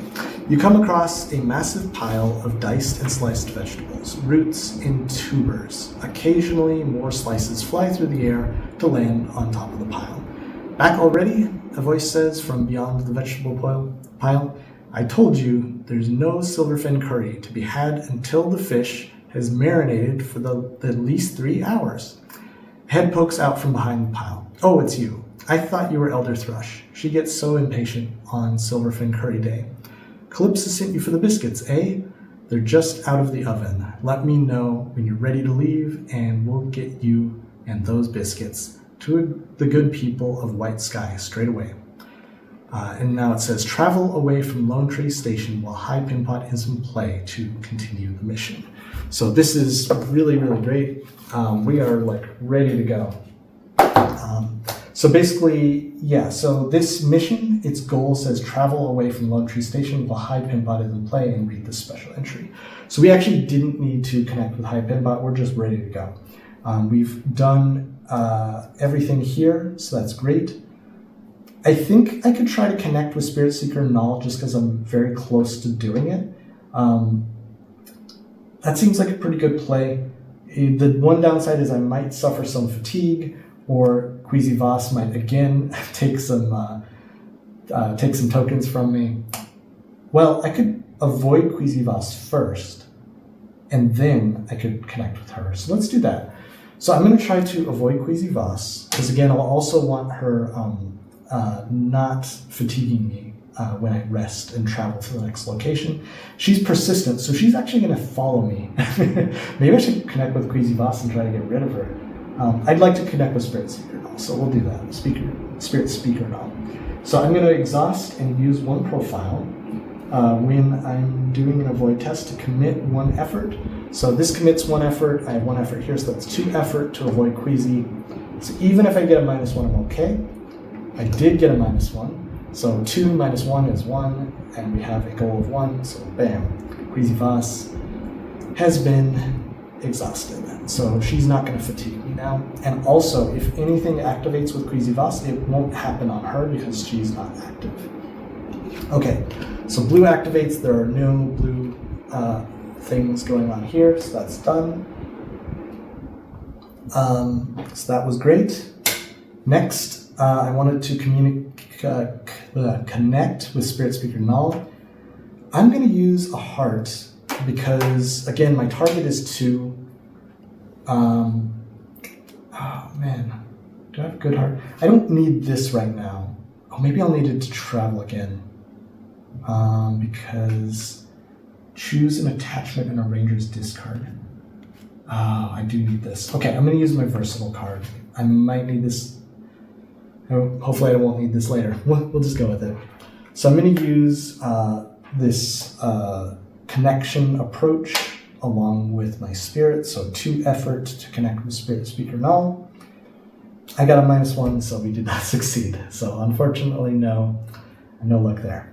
You come across a massive pile of diced and sliced vegetables, roots, and tubers. Occasionally, more slices fly through the air to land on top of the pile. Back already? A voice says from beyond the vegetable pile. I told you there's no silverfin curry to be had until the fish has marinated for at least 3 hours. Head pokes out from behind the pile. Oh, it's you. I thought you were Elder Thrush. She gets so impatient on Silverfin Curry Day. Calypso sent you for the biscuits, eh? They're just out of the oven. Let me know when you're ready to leave, and we'll get you and those biscuits to the good people of White Sky straight away. And now it says, travel away from Lone Tree Station while High Pin Pot is in play to continue the mission. So this is really, really great. We are like ready to go. So basically, yeah, so this mission, its goal says travel away from Lone Tree Station while High Pin Pot is in play and read this special entry. So we actually didn't need to connect with High Pin Pot, we're just ready to go. We've done everything here, so that's great. I think I could try to connect with Spirit Seeker and Null just because I'm very close to doing it. that seems like a pretty good play. The one downside is I might suffer some fatigue, or Quisi Vos might again take some tokens from me. Well, I could avoid Quisi Vos first, and then I could connect with her. So let's do that. So I'm going to try to avoid Quisi Vos, because again, I'll also want her not fatiguing me when I rest and travel to the next location. She's persistent, so she's actually going to follow me. Maybe I should connect with Quisi Vos and try to get rid of her. I'd like to connect with Spirit Speaker now, so we'll do that. Spirit Speaker now. So I'm going to exhaust and use one profile when I'm doing an avoid test to commit one effort. So this commits one effort. I have one effort here, so that's 2 effort to avoid Quisi. So even if I get a -1, I'm okay. I did get a -1. So 2 minus 1 is 1, and we have a goal of 1, so bam. Quisi Vos has been exhausted. So she's not going to fatigue me now. And also, if anything activates with Quisi Vos, it won't happen on her because she's not active. Okay, so blue activates. There are no blue things going on here, so that's done. So that was great. Next, I wanted to connect with Spirit Speaker Null. I'm going to use a heart because, again, my target is 2. Oh man, do I have a good heart? I don't need this right now. Oh, maybe I'll need it to travel again. Because choose an attachment in a ranger's discard. Oh, I do need this. Okay, I'm going to use my versatile card. I might need this. Hopefully I won't need this later. We'll just go with it. So I'm going to use this connection approach along with my spirit. So 2 effort to connect with Spirit Speaker Null. I got a -1, so we did not succeed. So unfortunately, no luck there.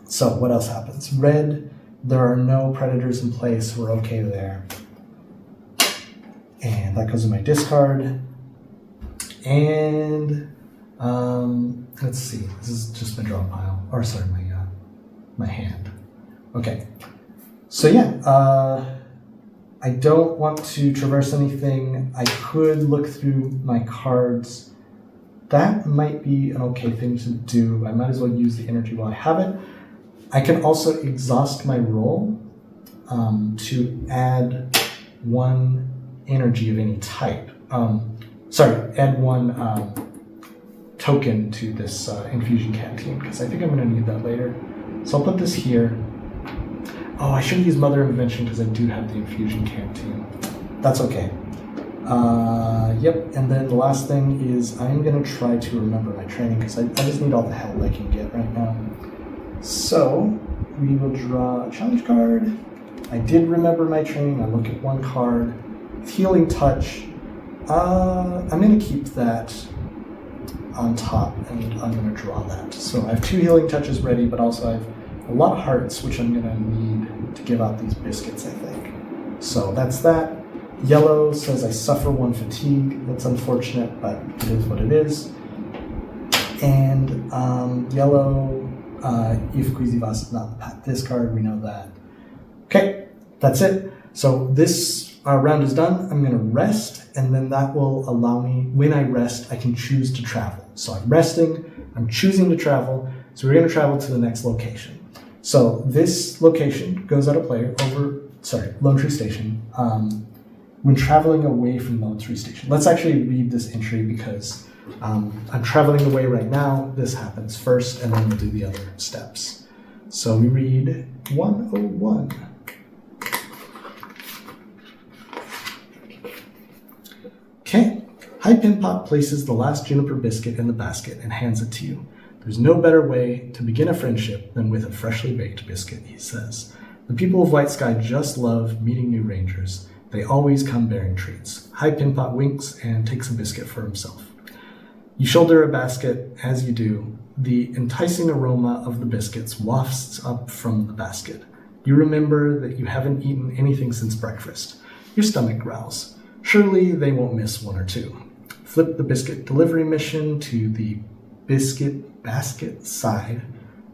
So what else happens? Red, there are no predators in place. We're okay there. And that goes in my discard. And let's see. This is just my draw pile, or sorry, my hand. Okay. So yeah, I don't want to traverse anything. I could look through my cards. That might be an okay thing to do. I might as well use the energy while I have it. I can also exhaust my roll to add 1 energy of any type. Add 1 token to this infusion canteen, because I think I'm going to need that later. So I'll put this here. Oh, I should use Mother Invention because I do have the infusion canteen. That's okay. Yep, and then the last thing is I'm going to try to remember my training because I just need all the help I can get right now. So we will draw a challenge card. I did remember my training. I look at 1 card. Healing Touch. I'm going to keep that on top, and I'm going to draw that. So I have 2 Healing Touches ready, but also I have a lot of hearts, which I'm going to need to give out these biscuits, I think. So that's that. Yellow says I suffer 1 fatigue. That's unfortunate, but it is what it is. And yellow, if Quisi Vos is not the path discard, we know that. Okay, that's it. So this round is done. I'm going to rest, and then that will allow me, when I rest, I can choose to travel. So I'm resting, I'm choosing to travel, so we're going to travel to the next location. So this location goes out of play Lone Tree Station, when traveling away from Lone Tree Station. Let's actually read this entry because I'm traveling away right now. This happens first, and then we'll do the other steps. So we read 101. Okay. High Pin Pot places the last juniper biscuit in the basket and hands it to you. There's no better way to begin a friendship than with a freshly baked biscuit, he says. The people of White Sky just love meeting new rangers. They always come bearing treats. High Pin Pot winks and takes a biscuit for himself. You shoulder a basket. As you do, the enticing aroma of the biscuits wafts up from the basket. You remember that you haven't eaten anything since breakfast. Your stomach growls. Surely they won't miss 1 or 2. Flip the biscuit delivery mission to the biscuit basket side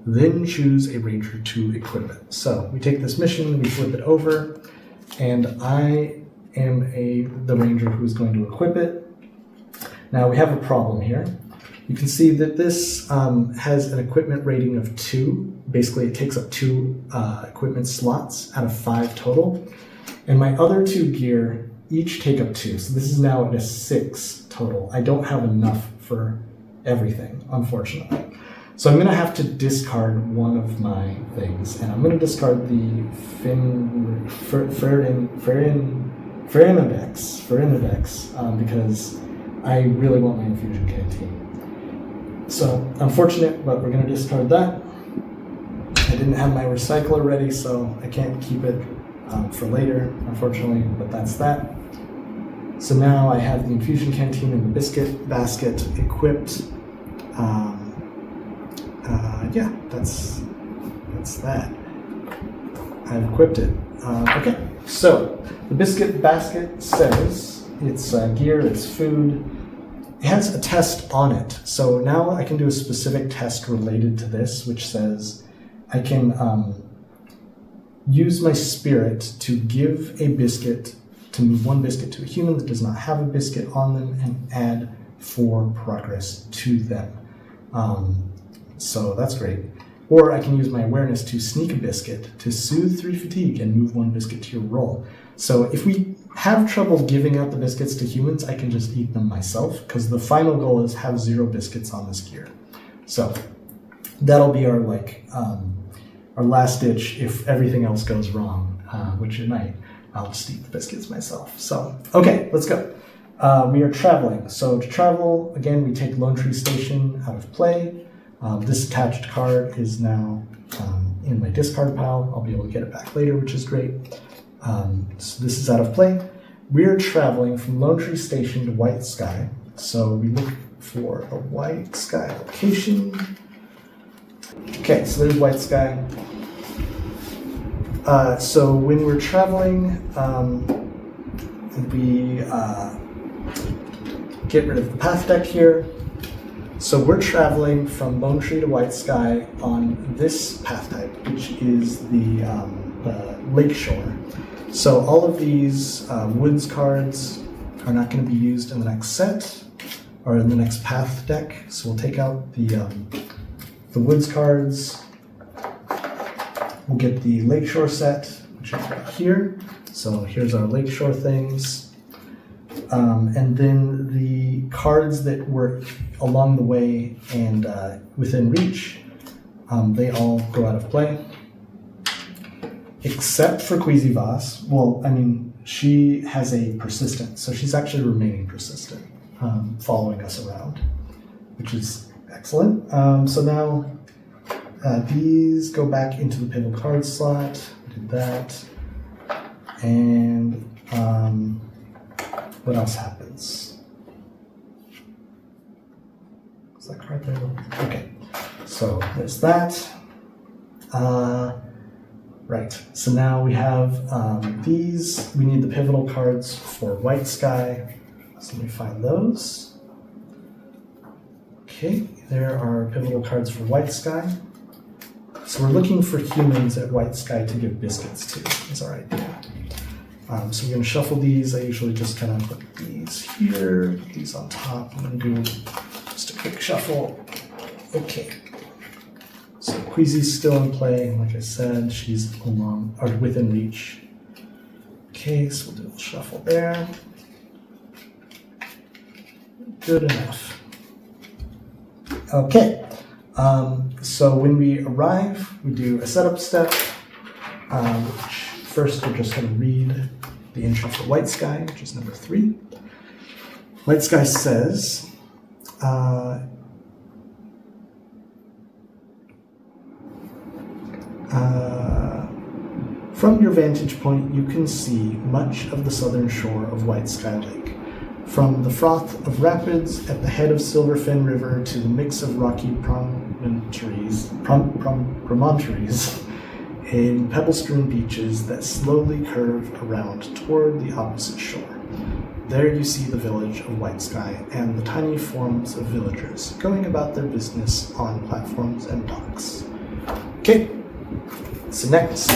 then choose a ranger to equip it. So we take this mission, we flip it over, and I am the ranger who's going to equip it. Now we have a problem here. You can see that this has an equipment rating of 2. Basically, it takes up 2 equipment slots out of 5 total. And my other 2 gear each take up 2. So this is now at a 6 total. I don't have enough for everything, unfortunately. So I'm going to have to discard one of my things. And I'm going to discard the Ferinodex because I really want my infusion canteen. So unfortunate, but we're going to discard that. I didn't have my recycler ready, so I can't keep it for later, unfortunately, but that's that. So now I have the infusion canteen and the biscuit basket equipped. Yeah, that's that. I've equipped it. Okay, so the biscuit basket says it's gear, it's food. It has a test on it. So now I can do a specific test related to this, which says I can use my spirit to give a biscuit, to move 1 biscuit to a human that does not have a biscuit on them and add 4 progress to them. So that's great. Or I can use my awareness to sneak a biscuit, to soothe 3 fatigue, and move 1 biscuit to your roll. So if we have trouble giving out the biscuits to humans, I can just eat them myself, because the final goal is have 0 biscuits on this gear. So that'll be our our last ditch if everything else goes wrong, which it might. I'll just eat the biscuits myself. So, okay, let's go. We are traveling. So to travel, again, we take Lone Tree Station out of play. This attached card is now in my discard pile. I'll be able to get it back later, which is great. So this is out of play. We're traveling from Lone Tree Station to White Sky. So we look for a White Sky location. Okay, so there's White Sky. So when we're traveling, we get rid of the path deck here. So we're traveling from Lone Tree to White Sky on this path type, which is the Lakeshore. So all of these woods cards are not going to be used in the next set or in the next path deck. So we'll take out the woods cards. We'll get the Lakeshore set, which is right here. So here's our Lakeshore things. And then the cards that were along the way and within reach, they all go out of play. Except for Quisi Vos. Well, I mean, she has a persistent, so she's actually remaining persistent, following us around, which is excellent. So now these go back into the pivotal card slot. We did that. And what else happens? Is that card there? Okay, so there's that. Right, so now we have these. We need the pivotal cards for White Sky. So let me find those. Okay, there are pivotal cards for White Sky. So we're looking for humans at White Sky to give biscuits to, is our idea. So we're going to shuffle these. I usually just kind of put these here, put these on top. I'm going to do just a quick shuffle. Okay. So Quisi's still in play. Like I said, she's along or within reach. Okay, so we'll do a little shuffle there. Good enough. Okay. So when we arrive, we do a setup step. Which first, we're just going to read the entry for White Sky, which is number 3. White Sky says, from your vantage point, you can see much of the southern shore of White Sky Lake. From the froth of rapids at the head of Silverfin River to the mix of rocky promontories in pebble-strewn beaches that slowly curve around toward the opposite shore. There you see the village of White Sky and the tiny forms of villagers going about their business on platforms and docks. Okay, so next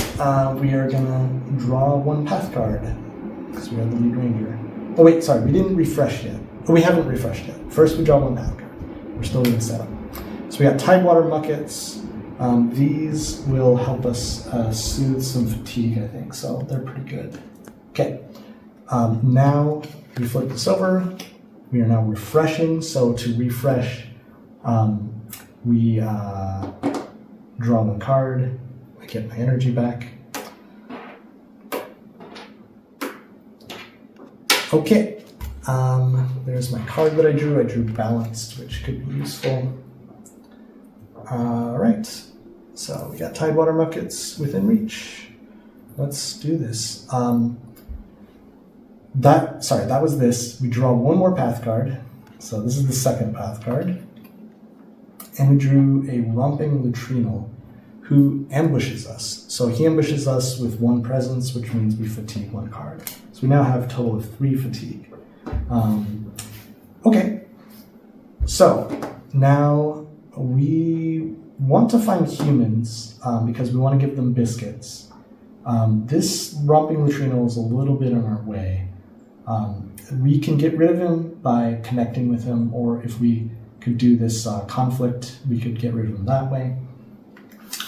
we are gonna draw one path card because we are the lead ranger. Oh wait, sorry, we didn't refresh yet. Oh, we haven't refreshed yet. First we draw one path card. We're still in the setup. So we got Tidewater Muckets. These will help us soothe some fatigue, I think, so they're pretty good. Okay, now we flip this over. We are now refreshing, so to refresh, we draw one card. I get my energy back. Okay, there's my card that I drew. I drew Balanced, which could be useful. All right, so we got Tidewater Muckets within reach. Let's do this. That was this. We draw one more path card. So this is the second path card. And we drew a Romping Latrinal who ambushes us. So he ambushes us with one presence, which means we fatigue one card. So we now have a total of 3 fatigue. Okay, so now we want to find humans because we want to give them biscuits. This Romping Latrinal is a little bit in our way. We can get rid of him by connecting with him, or if we could do this conflict, we could get rid of him that way.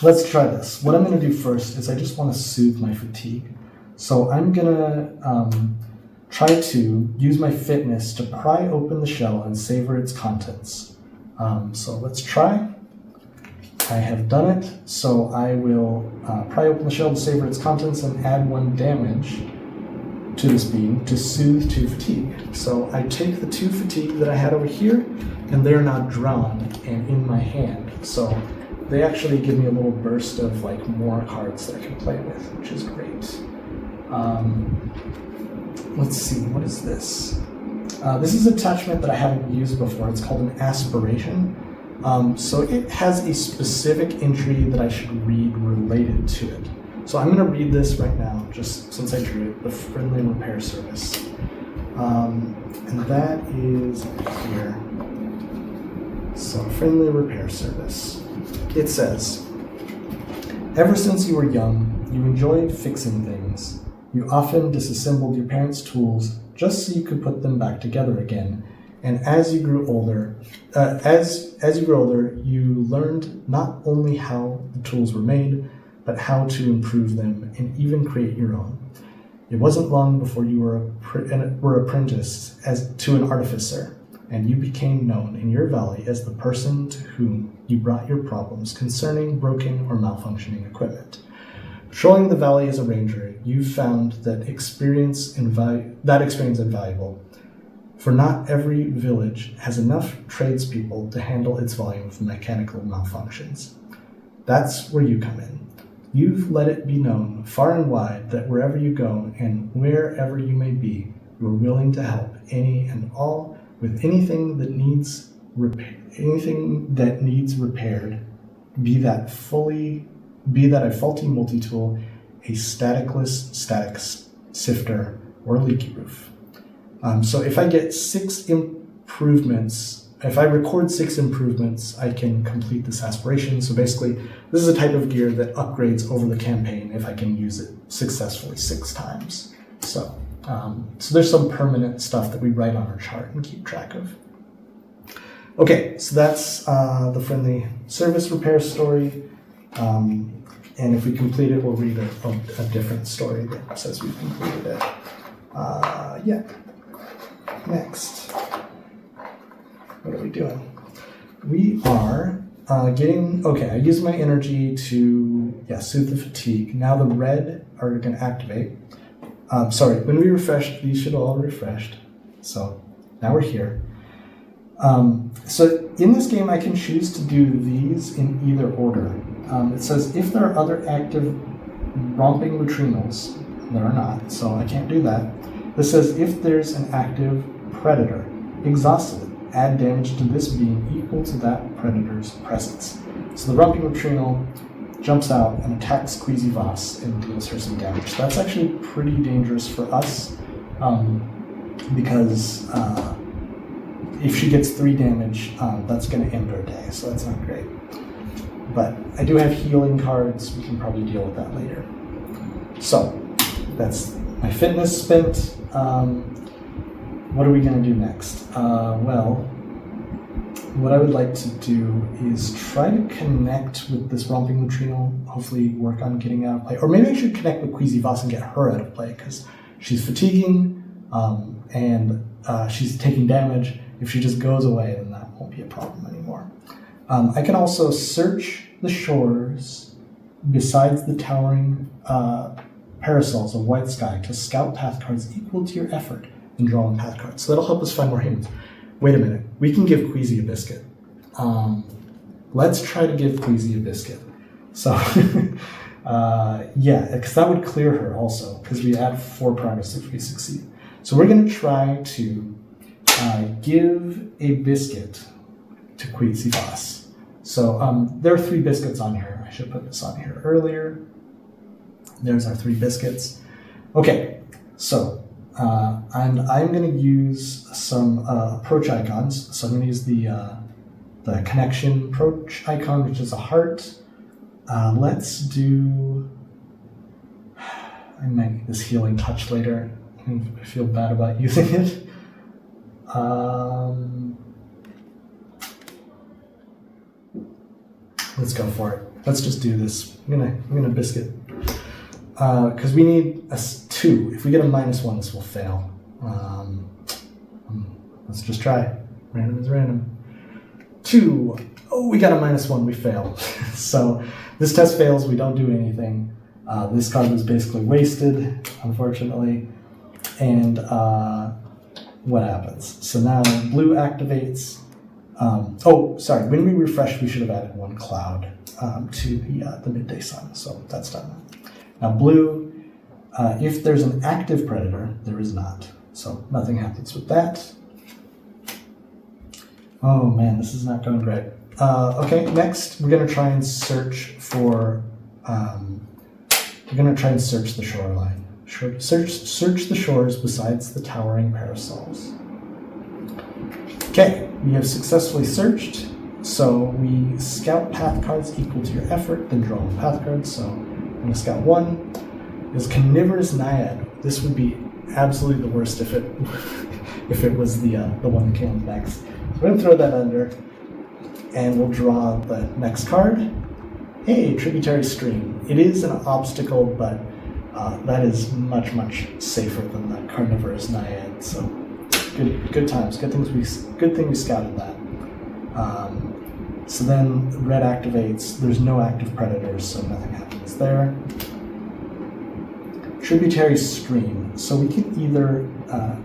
Let's try this. What I'm going to do first is I just want to soothe my fatigue. So I'm going to try to use my fitness to pry open the shell and savor its contents. So let's try. I have done it, so I will pry open the shell to savor its contents and add 1 damage to this being to soothe 2 fatigue. So I take the 2 fatigue that I had over here, and they're now drawn and in my hand. So they actually give me a little burst of like more cards that I can play with, which is great. Let's see, what is this? This is an attachment that I haven't used before. It's called an aspiration. So it has a specific entry that I should read related to it. So I'm going to read this right now, just since I drew it, the Friendly Repair Service. And that is here. So Friendly Repair Service. It says, ever since you were young, you enjoyed fixing things. You often disassembled your parents' tools just so you could put them back together again. And as you grew older, you learned not only how the tools were made, but how to improve them and even create your own. It wasn't long before you were apprenticed to an artificer, and you became known in your valley as the person to whom you brought your problems concerning broken or malfunctioning equipment. Patrolling the valley as a ranger, you found that experience invaluable, for not every village has enough tradespeople to handle its volume of mechanical malfunctions. That's where you come in. You've let it be known far and wide that wherever you go and wherever you may be, you are willing to help any and all with anything that needs repaired, be that a faulty multi-tool, a staticless static sifter, or a leaky roof. So if I get 6 improvements, if I record 6 improvements, I can complete this aspiration. So basically, this is a type of gear that upgrades over the campaign if I can use it successfully 6 times. So there's some permanent stuff that we write on our chart and keep track of. Okay, so that's the Friendly Service Repair story. And if we complete it, we'll read a different story that says we've completed it. Yeah. Next. What are we doing? We are I used my energy to soothe the fatigue. Now the red are going to activate. When we refreshed, these should all have refreshed. So now we're here. So in this game, I can choose to do these in either order. It says if there are other active Romping Latrinals, there are not, so I can't do that. This says if there's an active predator, exhausted, add damage to this being equal to that predator's presence. So the Romping Latrinal jumps out and attacks Quisi Vos and deals her some damage. That's actually pretty dangerous for us because if she gets 3 damage, that's going to end her day, so that's not great. But I do have healing cards. We can probably deal with that later. So that's my fitness spent. What are we going to do next? Well, what I would like to do is try to connect with this Romping Neutrino, hopefully work on getting out of play. Or maybe I should connect with Quisi Vos and get her out of play, because she's fatiguing and she's taking damage. If she just goes away, then that won't be a problem anymore. I can also search the shores besides the towering parasols of white sky to scout path cards equal to your effort and draw one path card. So that'll help us find more humans. Wait a minute, we can give Quisi a biscuit. Let's try to give Quisi a biscuit. So, yeah, because that would clear her also, because we add 4 progress if we succeed. So we're going to try to give a biscuit to Quisi Vos. So there are 3 biscuits on here. I should put this on here earlier. There's our 3 biscuits. Okay, so and I'm going to use some approach icons. So I'm going to use the connection approach icon, which is a heart. Let's do... I might need this healing touch later. I feel bad about using it. Let's go for it. Let's just do this. I'm gonna biscuit. Because we need a 2. If we get a -1, this will fail. Let's just try. Random is random. 2. Oh, we got a -1. We fail. So this test fails. We don't do anything. This card was basically wasted, unfortunately. And what happens? So now blue activates. Oh, sorry. When we refresh, we should have added 1 cloud to the midday sun. So that's done. Now blue, if there's an active predator, there is not. So nothing happens with that. Oh man, this is not going great. Okay, next we're going to try and search for, we're going to try and search the shoreline. Search the shores besides the towering parasols. Okay, we have successfully searched. So we scout path cards equal to your effort, then draw a path card. So I'm going to scout 1. Is Carnivorous Naiad. This would be absolutely the worst if it was the one that came next. So we're going to throw that under, and we'll draw the next card. Hey, Tributary Stream. It is an obstacle, but that is much, much safer than the Carnivorous Naiad. So good times. Good thing we scouted that. So then red activates. There's no active predators, so nothing happens there. Tributary Stream. So we can either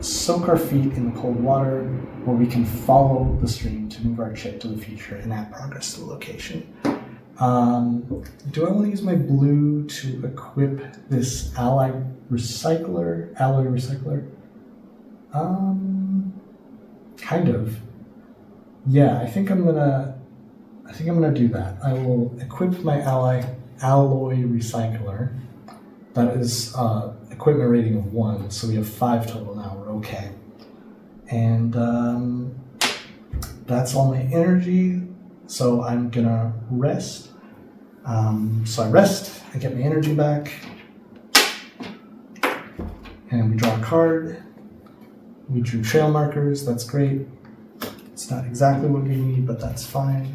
soak our feet in the cold water, or we can follow the stream to move our chip to the future and add progress to the location. Do I want to use my blue to equip this alloy recycler? Kind of. Yeah, I think I'm gonna do that. I will equip my alloy recycler. That is equipment rating of 1, so we have 5 total now. We're okay. And that's all my energy. So I'm gonna rest. So I rest. I get my energy back, and we draw a card. We drew trail markers. That's great. It's not exactly what we need, but that's fine.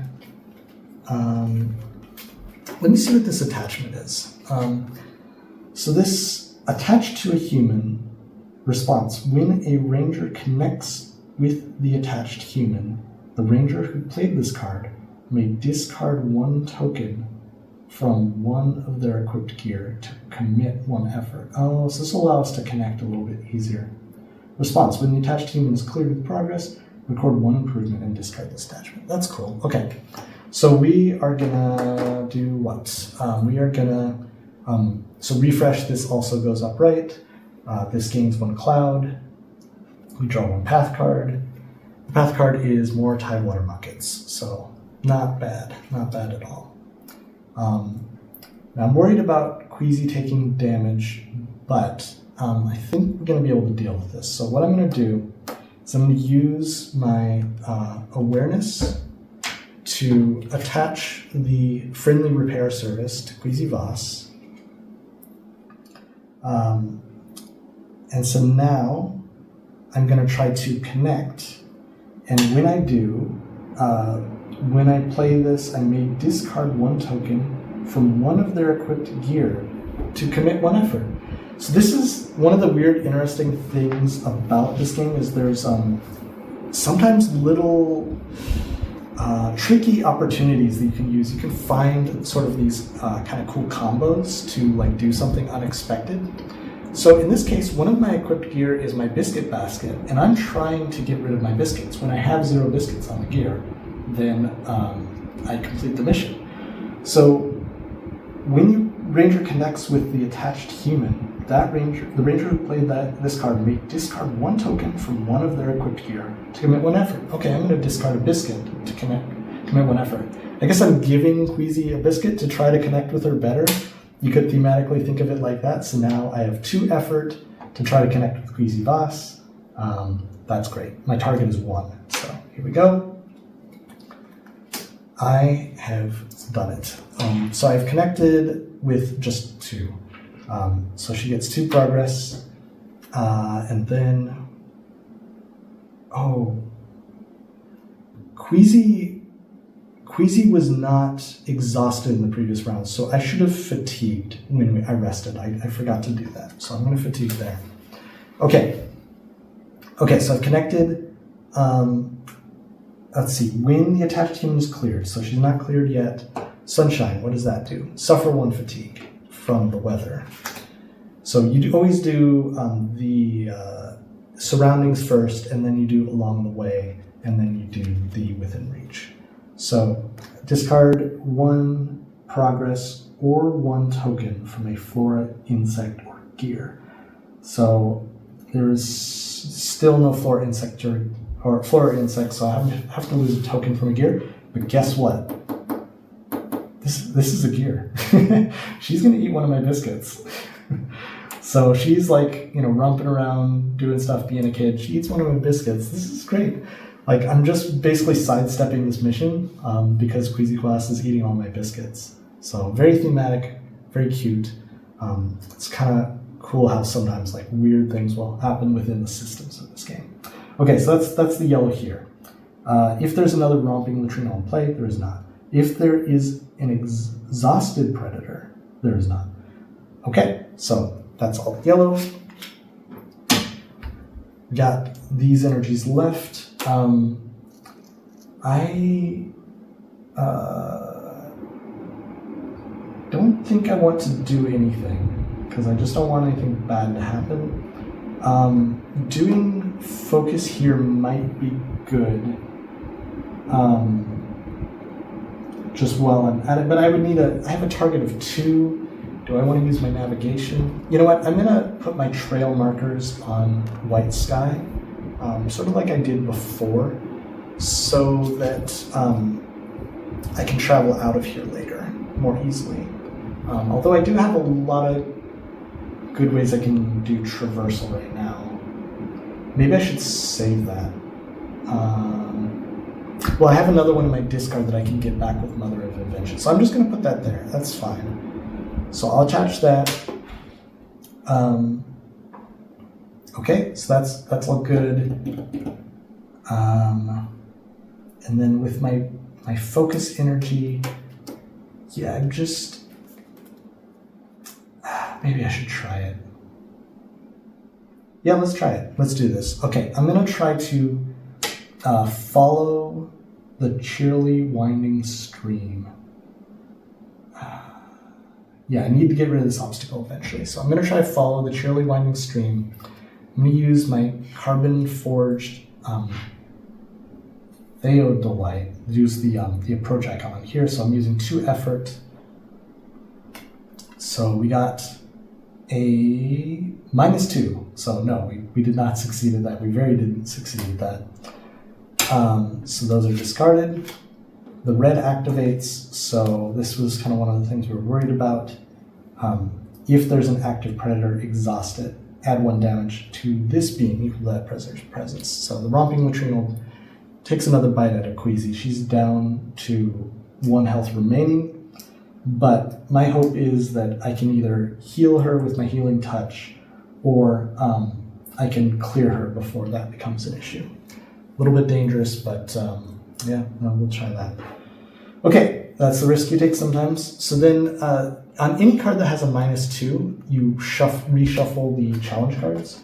Let me see what this attachment is. So this attached to a human response. When a ranger connects with the attached human, the ranger who played this card may discard 1 token from one of their equipped gear to commit 1 effort. Oh, so this will allow us to connect a little bit easier. Response. When the attached human is cleared with progress, record 1 improvement and discard this attachment. That's cool. Okay. So we are gonna do what? We are gonna, so refresh, this also goes up right. This gains 1 cloud. We draw 1 path card. The path card is more Tidewater Buckets, so not bad at all. Now I'm worried about Quisi taking damage, but I think we're going to be able to deal with this. So what I'm going to do is I'm going to use my awareness to attach the friendly repair service to Quisi Vos. And so now I'm going to try to connect. And when I do, when I play this, I may discard 1 token from one of their equipped gear to commit 1 effort. So this is one of the weird, interesting things about this game is there's sometimes little tricky opportunities that you can use. You can find sort of these kind of cool combos to like do something unexpected. So in this case, one of my equipped gear is my biscuit basket, and I'm trying to get rid of my biscuits. When I have 0 biscuits on the gear, then I complete the mission. So when your ranger connects with the attached human, the ranger who played this card may discard 1 token from one of their equipped gear to commit 1 effort. Okay, I'm going to discard a biscuit to commit 1 effort. I guess I'm giving Quisi a biscuit to try to connect with her better. You could thematically think of it like that. So now I have 2 effort to try to connect with Quisi Vos. That's great. My target is 1. So here we go. I have done it. So I've connected with just 2. So she gets 2 progress. And then, Quisi was not exhausted in the previous round, so I should have fatigued when I rested. I forgot to do that, so I'm going to fatigue there. Okay, so I've connected. Let's see, when the attached human is cleared, so she's not cleared yet. Sunshine, what does that do? Suffer 1 fatigue from the weather. So you always do the surroundings first, and then you do along the way, and then you do the within reach. So discard 1 progress or 1 token from a flora, insect, or gear. So there is still no flora, insect, or flora, insect, so I have to lose a token from a gear. But guess what? This is a gear. She's going to eat 1 of my biscuits. So she's like, romping around, doing stuff, being a kid. She eats 1 of my biscuits. This is great. Like, I'm just basically sidestepping this mission because Quisi Vos is eating all my biscuits. So very thematic, very cute. It's kind of cool how sometimes like weird things will happen within the systems of this game. Okay, so that's the yellow here. If there's another romping latrine on play, there is not. If there is an exhausted predator, there is not. Okay, so that's all yellow. We got these energies left. I don't think I want to do anything because I just don't want anything bad to happen. Doing focus here might be good. Just while I'm at it, but I would need I have a target of 2. Do I want to use my navigation? You know what, I'm gonna put my trail markers on white sky, sort of like I did before, so that I can travel out of here later more easily. Although I do have a lot of good ways I can do traversal right now. Maybe I should save that. Well, I have another one in my discard that I can get back with Mother of Invention. So I'm just going to put that there. That's fine. So I'll attach that. Okay, so that's all good. And then with my focus energy, yeah, I'm just... maybe I should try it. Yeah, let's try it. Let's do this. Okay, I'm going to try to follow the cheerily winding stream. Yeah, I need to get rid of this obstacle eventually. So I'm going to try to follow the cheerily winding stream. I'm going to use my carbon forged Theodolite, use the approach icon here. So I'm using 2 effort. So we got a -2. So no, we did not succeed at that. We very didn't succeed at that. So those are discarded. The red activates, so this was kind of one of the things we were worried about. If there's an active predator, exhaust it. Add 1 damage to this being equal to that predator's presence. So the romping latrine will takes another bite out of Quisi. She's down to 1 health remaining, but my hope is that I can either heal her with my healing touch, or I can clear her before that becomes an issue. A little bit dangerous, but yeah, no, we'll try that. Okay, that's the risk you take sometimes. So then on any card that has a -2, you reshuffle the challenge cards.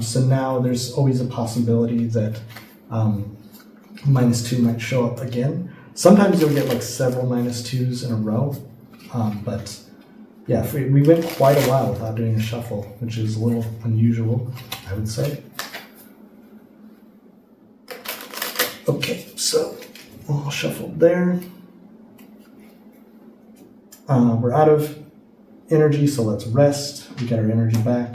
So now there's always a possibility that -2 might show up again. Sometimes you'll get like several -2s in a row, but yeah, we went quite a while without doing a shuffle, which is a little unusual, I would say. Okay, so all shuffled there. We're out of energy, so let's rest. We get our energy back.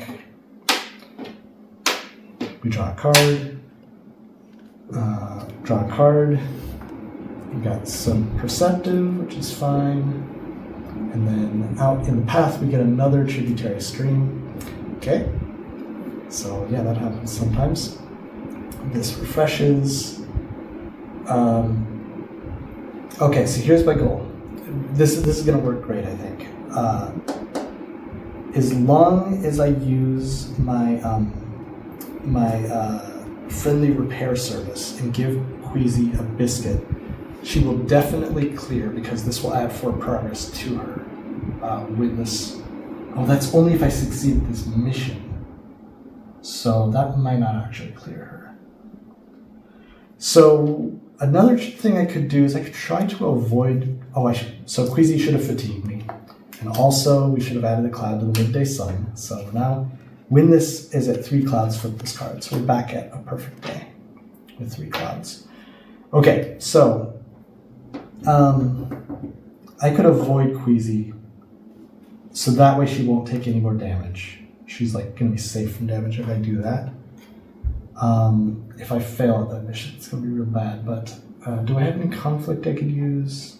We draw a card. Draw a card. We got some perceptive, which is fine. And then out in the path, we get another tributary stream. Okay. So yeah, that happens sometimes. This refreshes. Okay, so here's my goal. This is going to work great, I think. As long as I use my friendly repair service and give Quisi a biscuit, she will definitely clear, because this will add 4 progress to her with this. Oh, that's only if I succeed at this mission. So that might not actually clear her. So another thing I could do is I could try to avoid. So Quisi should have fatigued me, and also we should have added a cloud to the midday sun. So now, when this is at 3 clouds, flip this card. So we're back at a perfect day with 3 clouds. Okay, so I could avoid Quisi, so that way she won't take any more damage. She's like gonna be safe from damage if I do that. If I fail at that mission, it's gonna be real bad. But do I have any conflict I could use?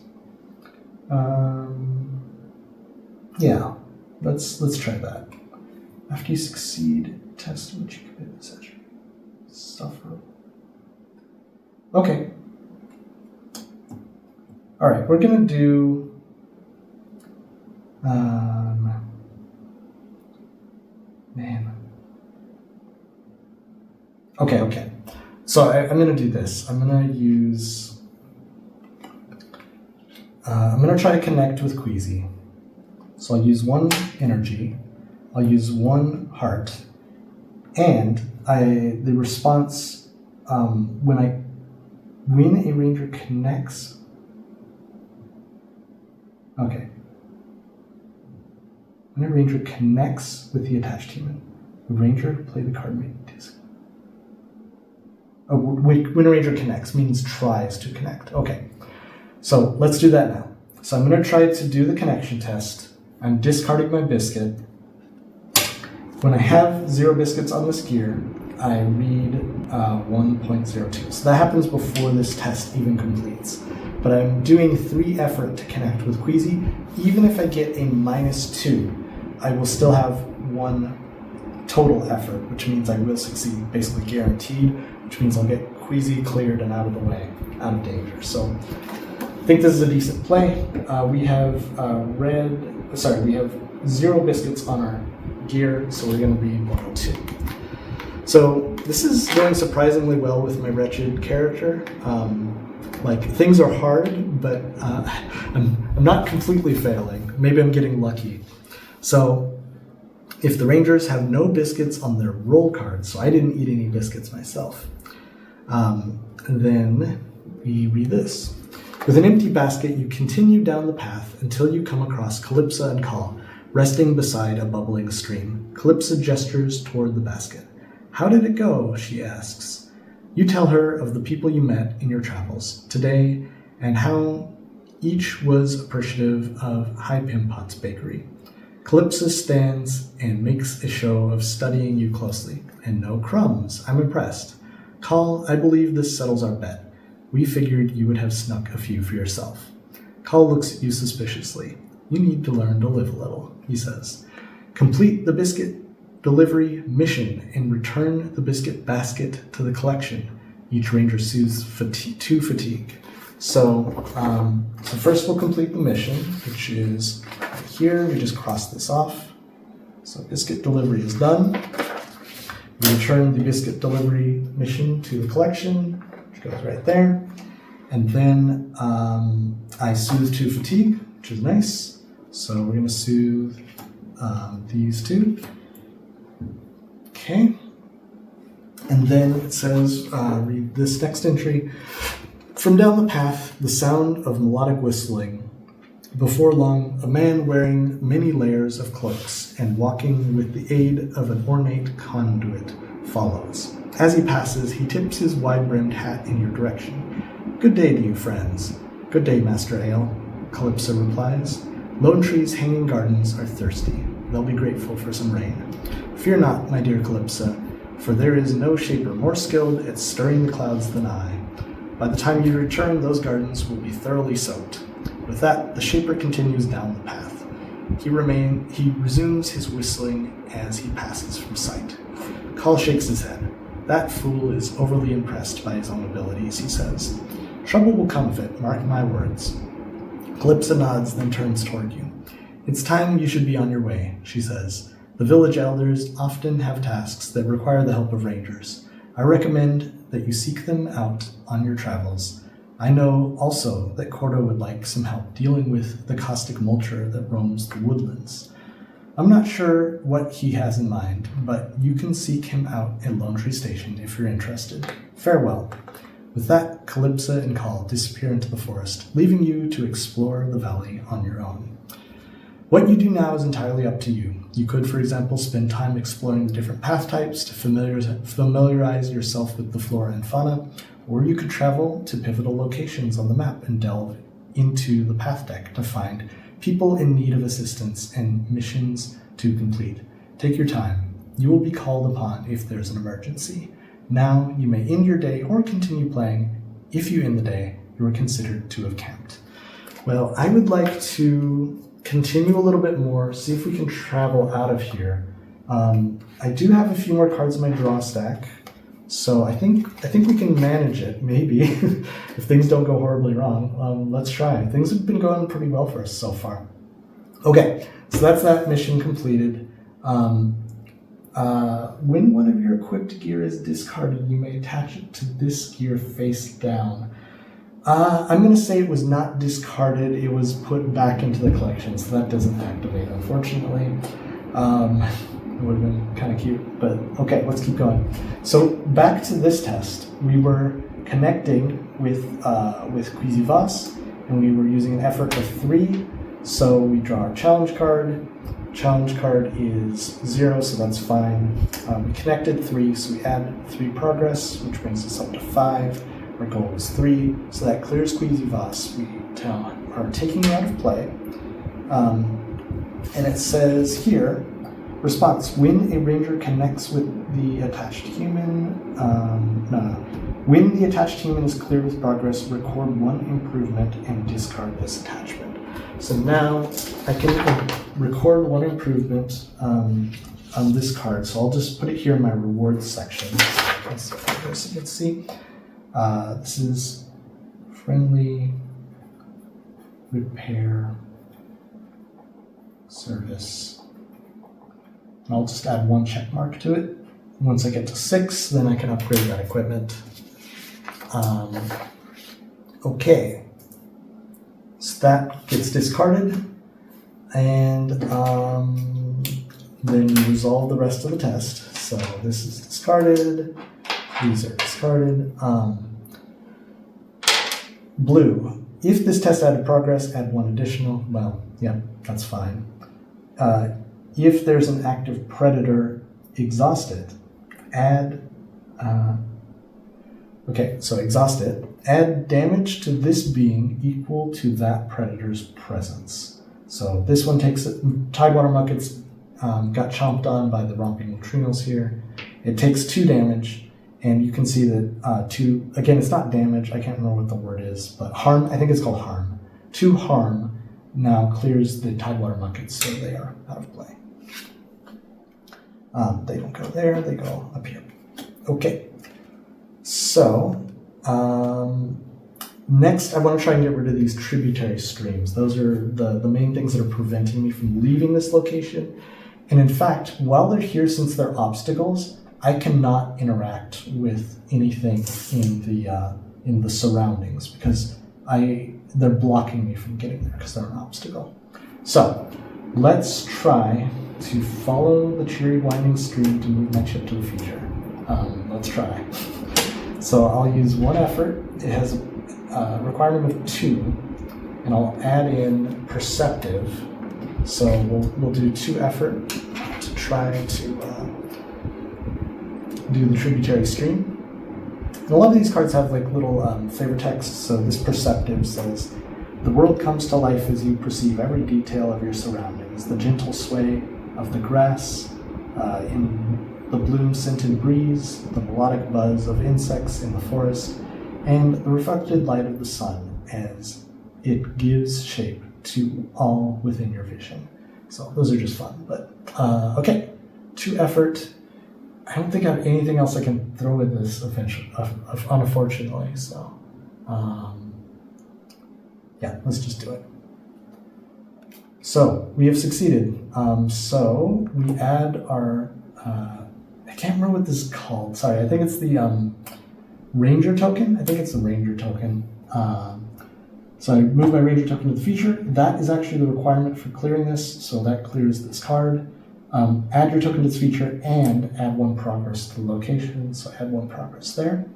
Yeah, let's try that. After you succeed, test which you commit this attribute. Suffer. Okay. All right, we're gonna do. Man. Okay. So I'm gonna do this. I'm gonna use. I'm gonna try to connect with Quisi. So I'll use 1 energy. I'll use 1 heart, and the response when a ranger connects. Okay. When a ranger connects with the attached human, the ranger play the card made disc. Oh, when a ranger connects means tries to connect. Okay. So let's do that now. So I'm going to try to do the connection test. I'm discarding my biscuit. When I have 0 biscuits on this gear, I read 1.02. So that happens before this test even completes. But I'm doing 3 effort to connect with Quisi. Even if I get a -2, I will still have 1 total effort, which means I will succeed, basically guaranteed, which means I'll get Quisi cleared and out of the way, out of danger. So I think this is a decent play. We have we have 0 biscuits on our gear, so we're going to be 102. So this is going surprisingly well with my wretched character. Like, things are hard, but I'm not completely failing. Maybe I'm getting lucky. So if the Rangers have no biscuits on their roll cards, so I didn't eat any biscuits myself, then we read this. With an empty basket, you continue down the path until you come across Calypsa and Call, resting beside a bubbling stream. Calypsa gestures toward the basket. "How did it go?" she asks. You tell her of the people you met in your travels today and how each was appreciative of High Pimpot's bakery. Calypsa stands and makes a show of studying you closely. "And no crumbs. I'm impressed." "Call, I believe this settles our bet. We figured you would have snuck a few for yourself." Call looks at you suspiciously. "You need to learn to live a little," he says. "Complete the biscuit delivery mission and return the biscuit basket to the collection. Each ranger soothes 2 fatigue. So first we'll complete the mission, which is right here. We just cross this off. So biscuit delivery is done. We return the biscuit delivery mission to the collection, which goes right there. And then I soothe 2 fatigue, which is nice. So we're going to soothe these 2. Okay. And then it says, read this next entry. From down the path, the sound of melodic whistling. Before long, a man wearing many layers of cloaks and walking with the aid of an ornate conduit follows. As he passes, he tips his wide-brimmed hat in your direction. Good day to you, friends. Good day, Master Ale, Calypso replies. Lone trees' hanging gardens are thirsty. They'll be grateful for some rain. Fear not, my dear Calypso, for there is no shaper more skilled at stirring the clouds than I. By the time you return, those gardens will be thoroughly soaked. With that, the shaper continues down the path. He resumes his whistling as he passes from sight. Call shakes his head. That fool is overly impressed by his own abilities, he says. Trouble will come of it, mark my words. Calypso nods, then turns toward you. It's time you should be on your way, she says. The village elders often have tasks that require the help of rangers. I recommend that you seek them out on your travels. I know also that Cordo would like some help dealing with the caustic mulcher that roams the woodlands. I'm not sure what he has in mind, but you can seek him out at Lone Tree Station if you're interested. Farewell. With that, Calypso and Call disappear into the forest, leaving you to explore the valley on your own. What you do now is entirely up to you. You could, for example, spend time exploring the different path types to familiarize yourself with the flora and fauna, or you could travel to pivotal locations on the map and delve into the path deck to find people in need of assistance and missions to complete. Take your time. You will be called upon if there's an emergency. Now you may end your day or continue playing. If you end the day, you are considered to have camped. Well, I would like to continue a little bit more, see if we can travel out of here. I do have a few more cards in my draw stack, so I think we can manage it, maybe, if things don't go horribly wrong. Let's try. Things have been going pretty well for us so far. Okay, so that's that mission completed. When one of your equipped gear is discarded, you may attach it to this gear face down. I'm going to say it was not discarded, it was put back into the collection, so that doesn't activate, unfortunately. It would have been kind of cute, but okay, let's keep going. So back to this test, we were connecting with Quisi Vos, and we were using an effort of 3, so we draw our challenge card. Challenge card is 0, so that's fine. We connected 3, so we add 3 progress, which brings us up to 5. Our goal was 3, so that clears Quisi Vos. We are taking it out of play. And it says here, response, when a ranger connects with the attached human, when the attached human is cleared with progress, record 1 improvement and discard this attachment. So now I can record 1 improvement on this card, so I'll just put it here in my rewards section. Let's see. This is friendly repair service. And I'll just add 1 check mark to it. Once I get to 6, then I can upgrade that equipment. Okay. So that gets discarded. And then you resolve the rest of the test. So this is discarded. These are discarded. Blue. If this test added progress, add 1 additional. Well, yeah, that's fine. If there's an active predator, exhaust it. Add. Okay, so exhaust it. Add damage to this being equal to that predator's presence. So this one takes it. Tidewater Muckets got chomped on by the romping neutrinos here. It takes 2 damage. And you can see that 2, again, it's not damage, I can't remember what the word is, but harm, I think it's called harm. 2 harm now clears the Tidewater Muckets, so they are out of play. They don't go there, they go up here. Okay, So, next I want to try and get rid of these tributary streams. Those are the main things that are preventing me from leaving this location. And in fact, while they're here, since they're obstacles, I cannot interact with anything in the surroundings because they're blocking me from getting there because they're an obstacle. So let's try to follow the cheery winding stream to move my chip to the future. Let's try. So I'll use 1 effort. It has a requirement of 2, and I'll add in perceptive. So we'll do 2 effort to try to do the tributary stream. And a lot of these cards have like little flavor text. So this perceptive says, "The world comes to life as you perceive every detail of your surroundings. The gentle sway of the grass in the bloom-scented breeze, the melodic buzz of insects in the forest, and the reflected light of the sun as it gives shape to all within your vision." So those are just fun, but okay. 2 effort. I don't think I have anything else I can throw in this unfortunately, so yeah, let's just do it. So we have succeeded. So we add our, I can't remember what this is called. Sorry, I think it's the Ranger token. I think it's the Ranger token. So I move my Ranger token to the feature. That is actually the requirement for clearing this, so that clears this card. Add your token to this feature and add 1 progress to the location. So add 1 progress there.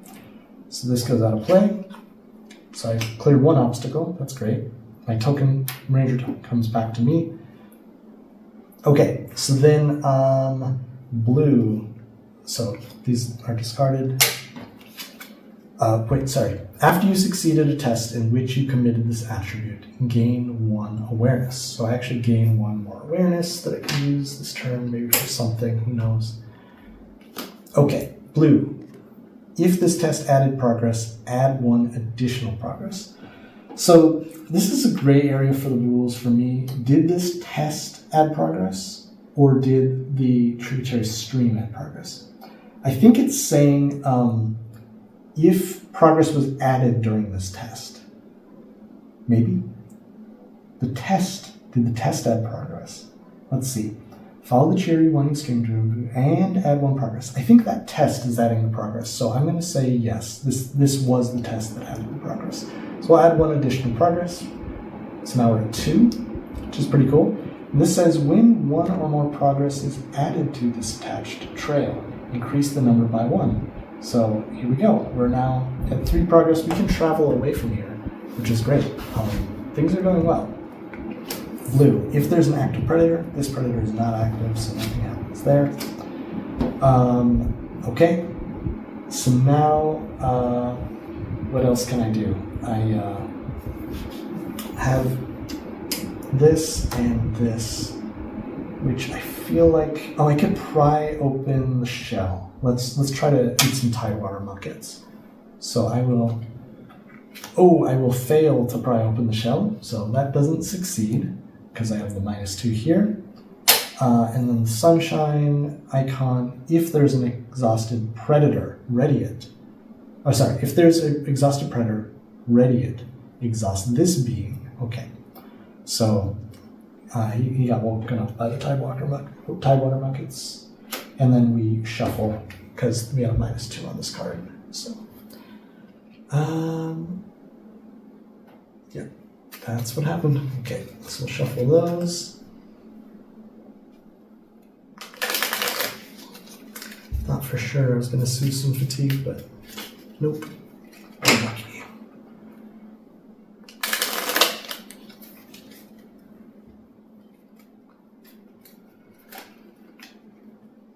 So this goes out of play. So I cleared 1 obstacle. That's great. My token, Ranger token, comes back to me. Okay, so then blue. So these are discarded. Wait, sorry. After you succeeded a test in which you committed this attribute, gain 1 awareness. So I actually gain 1 more awareness that I can use this turn, maybe for something, who knows. Okay, blue. If this test added progress, add 1 additional progress. So this is a gray area for the rules for me. Did this test add progress, or did the tributary stream add progress? I think it's saying if progress was added during this test. Maybe? Did the test add progress? Let's see. Follow the cheery winding stream to and add 1 progress. I think that test is adding the progress, so I'm going to say yes. This was the test that added the progress. So we'll add 1 additional progress. So now we're at 2, which is pretty cool. And this says when 1 or more progress is added to this attached trail, increase the number by 1. So here we go. We're now at 3 progress. We can travel away from here, which is great. Things are going well. Blue. If there's an active predator, this predator is not active, so nothing happens there. Okay. So now, what else can I do? I have this and this, which I feel like, I could pry open the shell. Let's try to eat some tidewater muckets. So I will fail to pry open the shell, so that doesn't succeed because I have the -2 here. And then the sunshine icon, if there's an exhausted predator, ready it. Oh, sorry, if there's an exhausted predator, ready it. Exhaust this being. Okay. So he got woken up by the tidewater muckets. And then we shuffle because we have a -2 on this card. So, yeah, that's what happened. Okay, so we'll shuffle those. Thought for sure I was going to soothe some fatigue, but nope. Unlucky.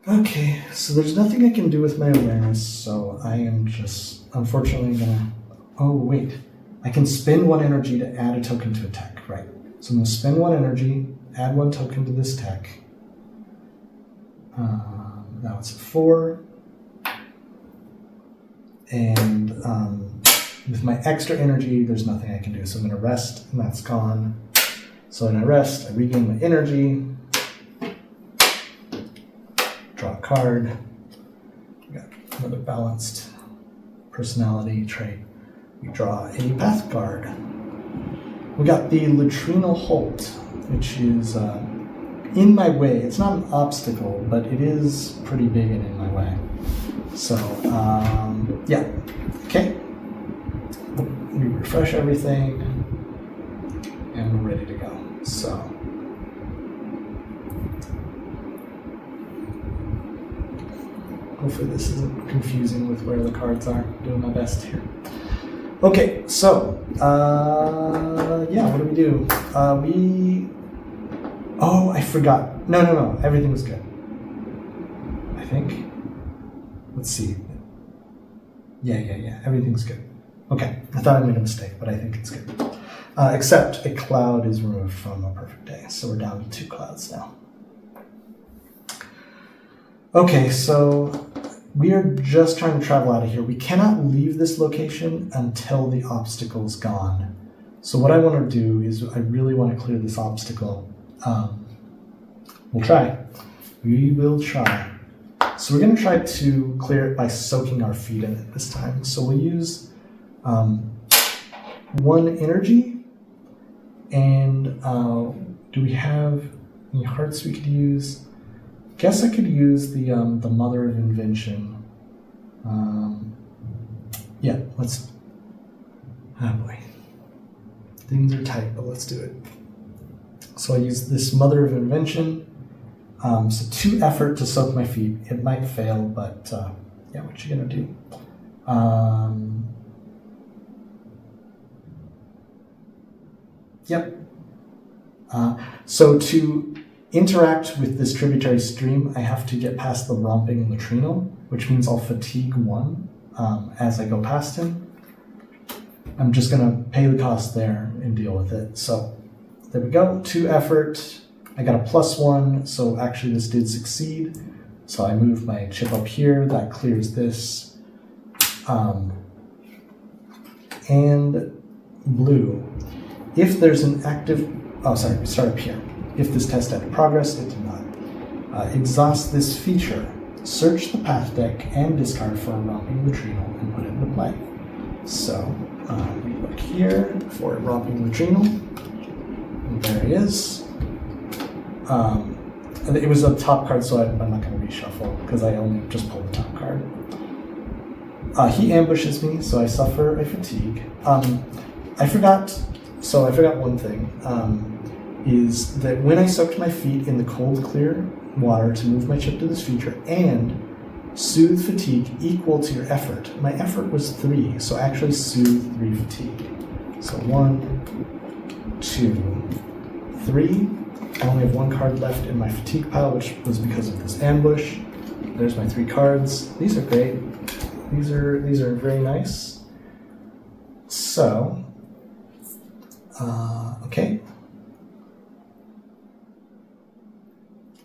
Okay, so there's nothing I can do with my awareness, so I am just unfortunately gonna. Oh, wait. I can spend 1 energy to add a token to a tech, right? So I'm gonna spend 1 energy, add 1 token to this tech. Now it's at 4. And with my extra energy, there's nothing I can do. So I'm gonna rest, and that's gone. So when I rest, I regain my energy. Draw a card. Got another balanced personality trait. We draw a path guard. We got the Latrinal Holt, which is in my way. It's not an obstacle, but it is pretty big and in my way. So, yeah. Okay. We refresh everything, and we're ready to go. So, hopefully this isn't confusing with where the cards are. Doing my best here. Okay, so, yeah, what do we do? Oh, I forgot. No, everything was good. I think. Let's see. Yeah, everything's good. Okay, I thought I made a mistake, but I think it's good. Except a cloud is removed from a perfect day, so we're down to 2 clouds now. Okay, so we are just trying to travel out of here. We cannot leave this location until the obstacle's gone. So what I want to do is I really want to clear this obstacle. We'll try. We will try. So we're going to try to clear it by soaking our feet in it this time. So we'll use 1 energy. And do we have any hearts we could use? Guess I could use the Mother of Invention. Yeah, let's. Oh boy, things are tight, but let's do it. So I use this Mother of Invention. So 2 effort to soak my feet. It might fail, but yeah, what you gonna do? Yep. So to interact with this tributary stream, I have to get past the Romping Latrinal, which means I'll fatigue 1 as I go past him. I'm just going to pay the cost there and deal with it. So there we go, 2 effort. I got a +1, so actually this did succeed. So I move my chip up here, that clears this. And blue. If there's an active, oh sorry, we start up here. If this test had progress, it did not. Exhaust this feature. Search the path deck and discard for a Romping Latrinal and put it into play. So we look here for a Romping Latrinal. And there he is. And it was a top card, so I'm not going to reshuffle because I only just pulled the top card. He ambushes me, so I suffer a fatigue. I forgot one thing. Is that when I soaked my feet in the cold, clear water to move my chip to this feature and soothe fatigue equal to your effort. My effort was 3, so actually soothe 3 fatigue. So 1, 2, 3. I only have 1 card left in my fatigue pile, which was because of this ambush. There's my 3 cards. These are great. These are very nice. So, okay.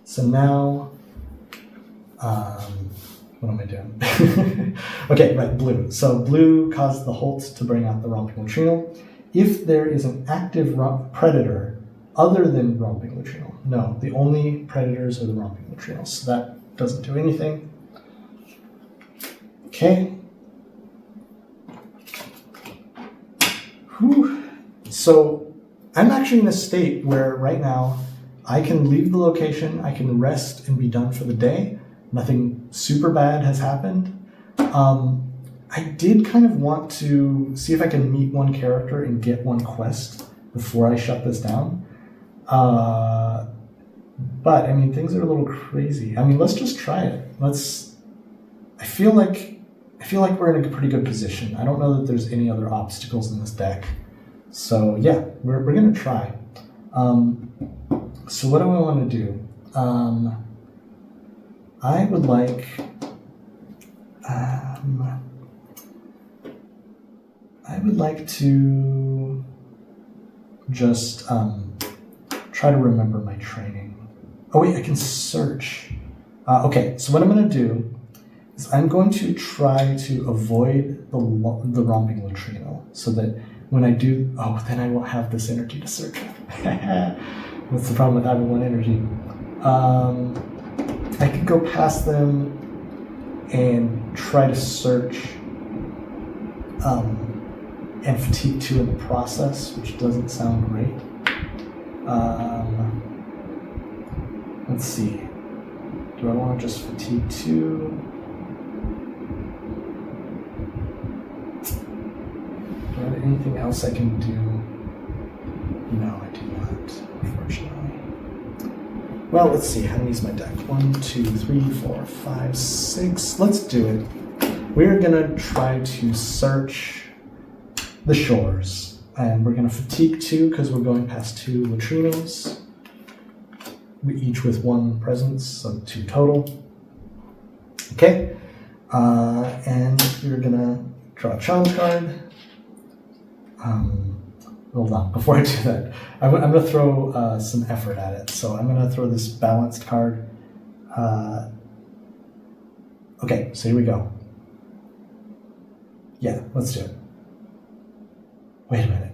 So now, what am I doing? Okay, right, blue. So blue caused the Holt to bring out the Romping Latrinal. If there is an active predator other than Romping Latrinal, no, the only predators are the Romping Latrinals, so that doesn't do anything. Okay. Whew. So I'm actually in a state where right now I can leave the location, I can rest and be done for the day. Nothing super bad has happened. I did kind of want to see if I can meet 1 character and get 1 quest before I shut this down. But I mean, things are a little crazy. I mean, let's just try it. I feel like we're in a pretty good position. I don't know that there's any other obstacles in this deck. So yeah, we're gonna try. So what do I want to do? I would like to just try to remember my training. Oh wait, I can search. Okay, so what I'm going to do is I'm going to try to avoid the Romping Latrinal so that when I do, then I won't have this energy to search with. What's the problem with having 1 energy? I could go past them and try to search and fatigue 2 in the process, which doesn't sound great. Let's see. Do I want to just fatigue 2? Do I have anything else I can do? No, I do not, unfortunately. Well, let's see. How many's my deck? 1, 2, 3, 4, 5, 6. Let's do it. We're going to try to search the shores. And we're going to fatigue 2 because we're going past 2 latrinos. Each with 1 presence, so 2 total. Okay. And we're going to draw a challenge card. Hold on, before I do that, I'm going to throw some effort at it. So I'm going to throw this balanced card. Okay, so here we go. Yeah, let's do it. Wait a minute.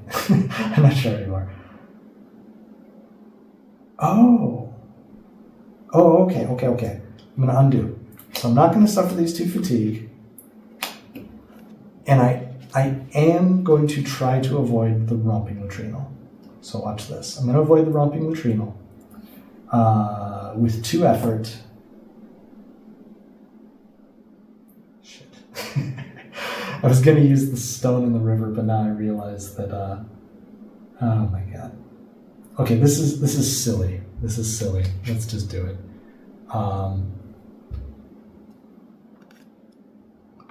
I'm not sure anymore. Oh, okay. I'm going to undo. So I'm not going to suffer these 2 fatigue. And I am going to try to avoid the romping latrino. So watch this. I'm going to avoid the romping latrino with 2 effort. Shit. I was going to use the stone in the river, but now I realize that, oh my god. Okay, this is silly. This is silly. Let's just do it. What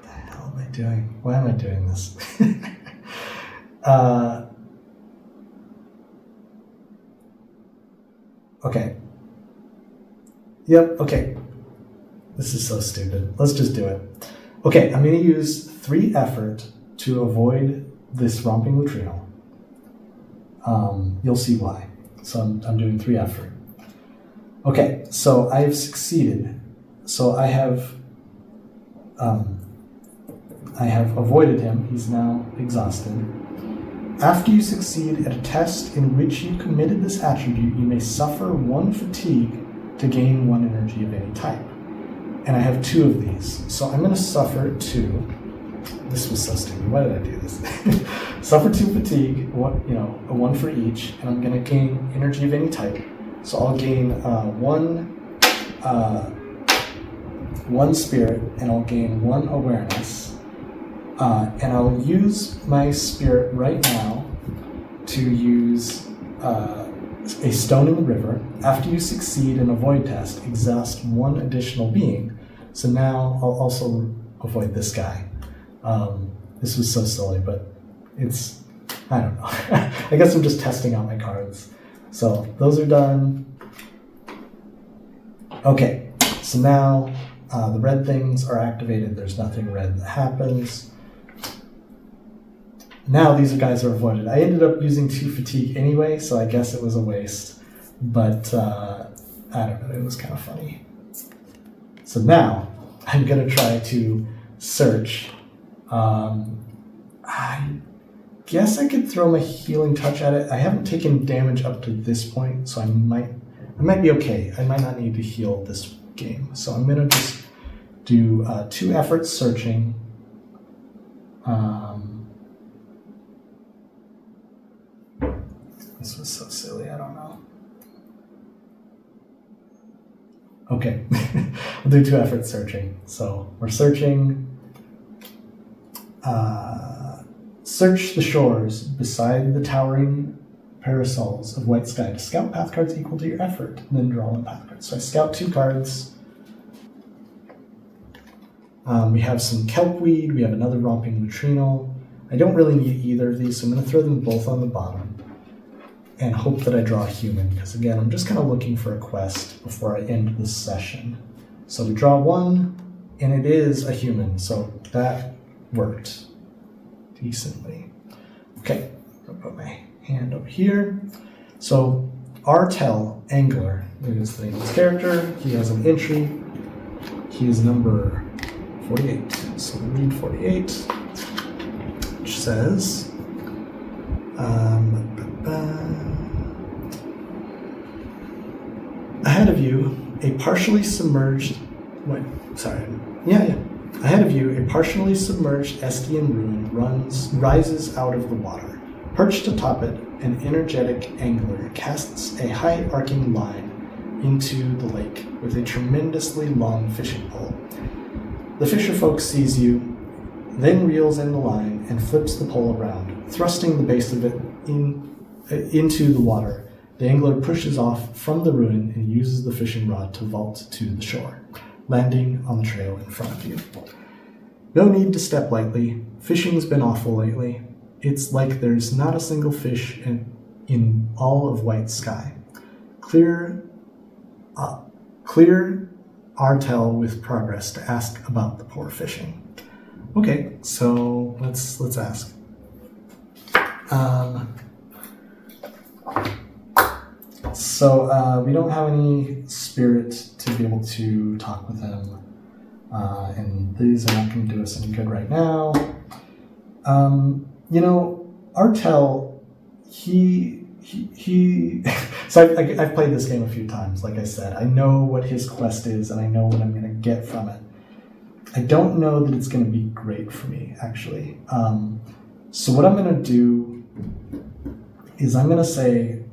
the hell am I doing? Why am I doing this? Okay. Yep, okay. This is so stupid. Let's just do it. Okay, I'm going to use 3 effort to avoid this romping latrino. You'll see why. So I'm doing 3 effort. Okay, so I have succeeded. So I have avoided him. He's now exhausted. After you succeed at a test in which you committed this attribute, you may suffer 1 fatigue to gain 1 energy of any type. And I have 2 of these. So I'm going to suffer 2. This was so stupid. Why did I do this? Suffer 2 fatigue, a 1 for each, and I'm going to gain energy of any type. So I'll gain 1 spirit, and I'll gain 1 awareness. And I'll use my spirit right now to use a stone in the river. After you succeed in a void test, exhaust 1 additional being. So now I'll also avoid this guy. This was so silly, but it's, I don't know. I guess I'm just testing out my cards. So those are done. Okay, so now the red things are activated. There's nothing red that happens. Now these guys are avoided. I ended up using 2 fatigue anyway, so I guess it was a waste. But I don't know, it was kind of funny. So now I'm going to try to search. I guess I could throw my healing touch at it. I haven't taken damage up to this point, so I might be okay. I might not need to heal this game. So I'm going to just do 2 efforts searching. This was so silly, I don't know. Okay, we'll do 2 efforts searching. So we're searching, search the shores beside the towering parasols of white sky to scout path cards equal to your effort, and then draw 1 path card. So I scout 2 cards. We have some kelpweed, we have another romping latrino. I don't really need either of these, so I'm going to throw them both on the bottom and hope that I draw a human, because again, I'm just kind of looking for a quest before I end this session. So we draw 1, and it is a human, so that worked decently. Okay, I'll put my hand over here. So Artel Angler is the name of his character. He has an entry. He is number 48. So we'll read 48, which says, ahead of you, a partially submerged, Ahead of you, a partially submerged Estian ruin rises out of the water. Perched atop it, an energetic angler casts a high arcing line into the lake with a tremendously long fishing pole. The fisherfolk sees you, then reels in the line and flips the pole around, thrusting the base of it into the water. The angler pushes off from the ruin and uses the fishing rod to vault to the shore, landing on the trail in front of you. No need to step lightly. Fishing's been awful lately. It's like there's not a single fish in all of White Sky. Clear Artel with progress to ask about the poor fishing. Okay, so let's ask. We don't have any spirit to be able to talk with him, and these are not going to do us any good right now. Artel, he so I've played this game a few times, like I said. I know what his quest is, and I know what I'm going to get from it. I don't know that it's going to be great for me, actually. So what I'm going to do is I'm going to say,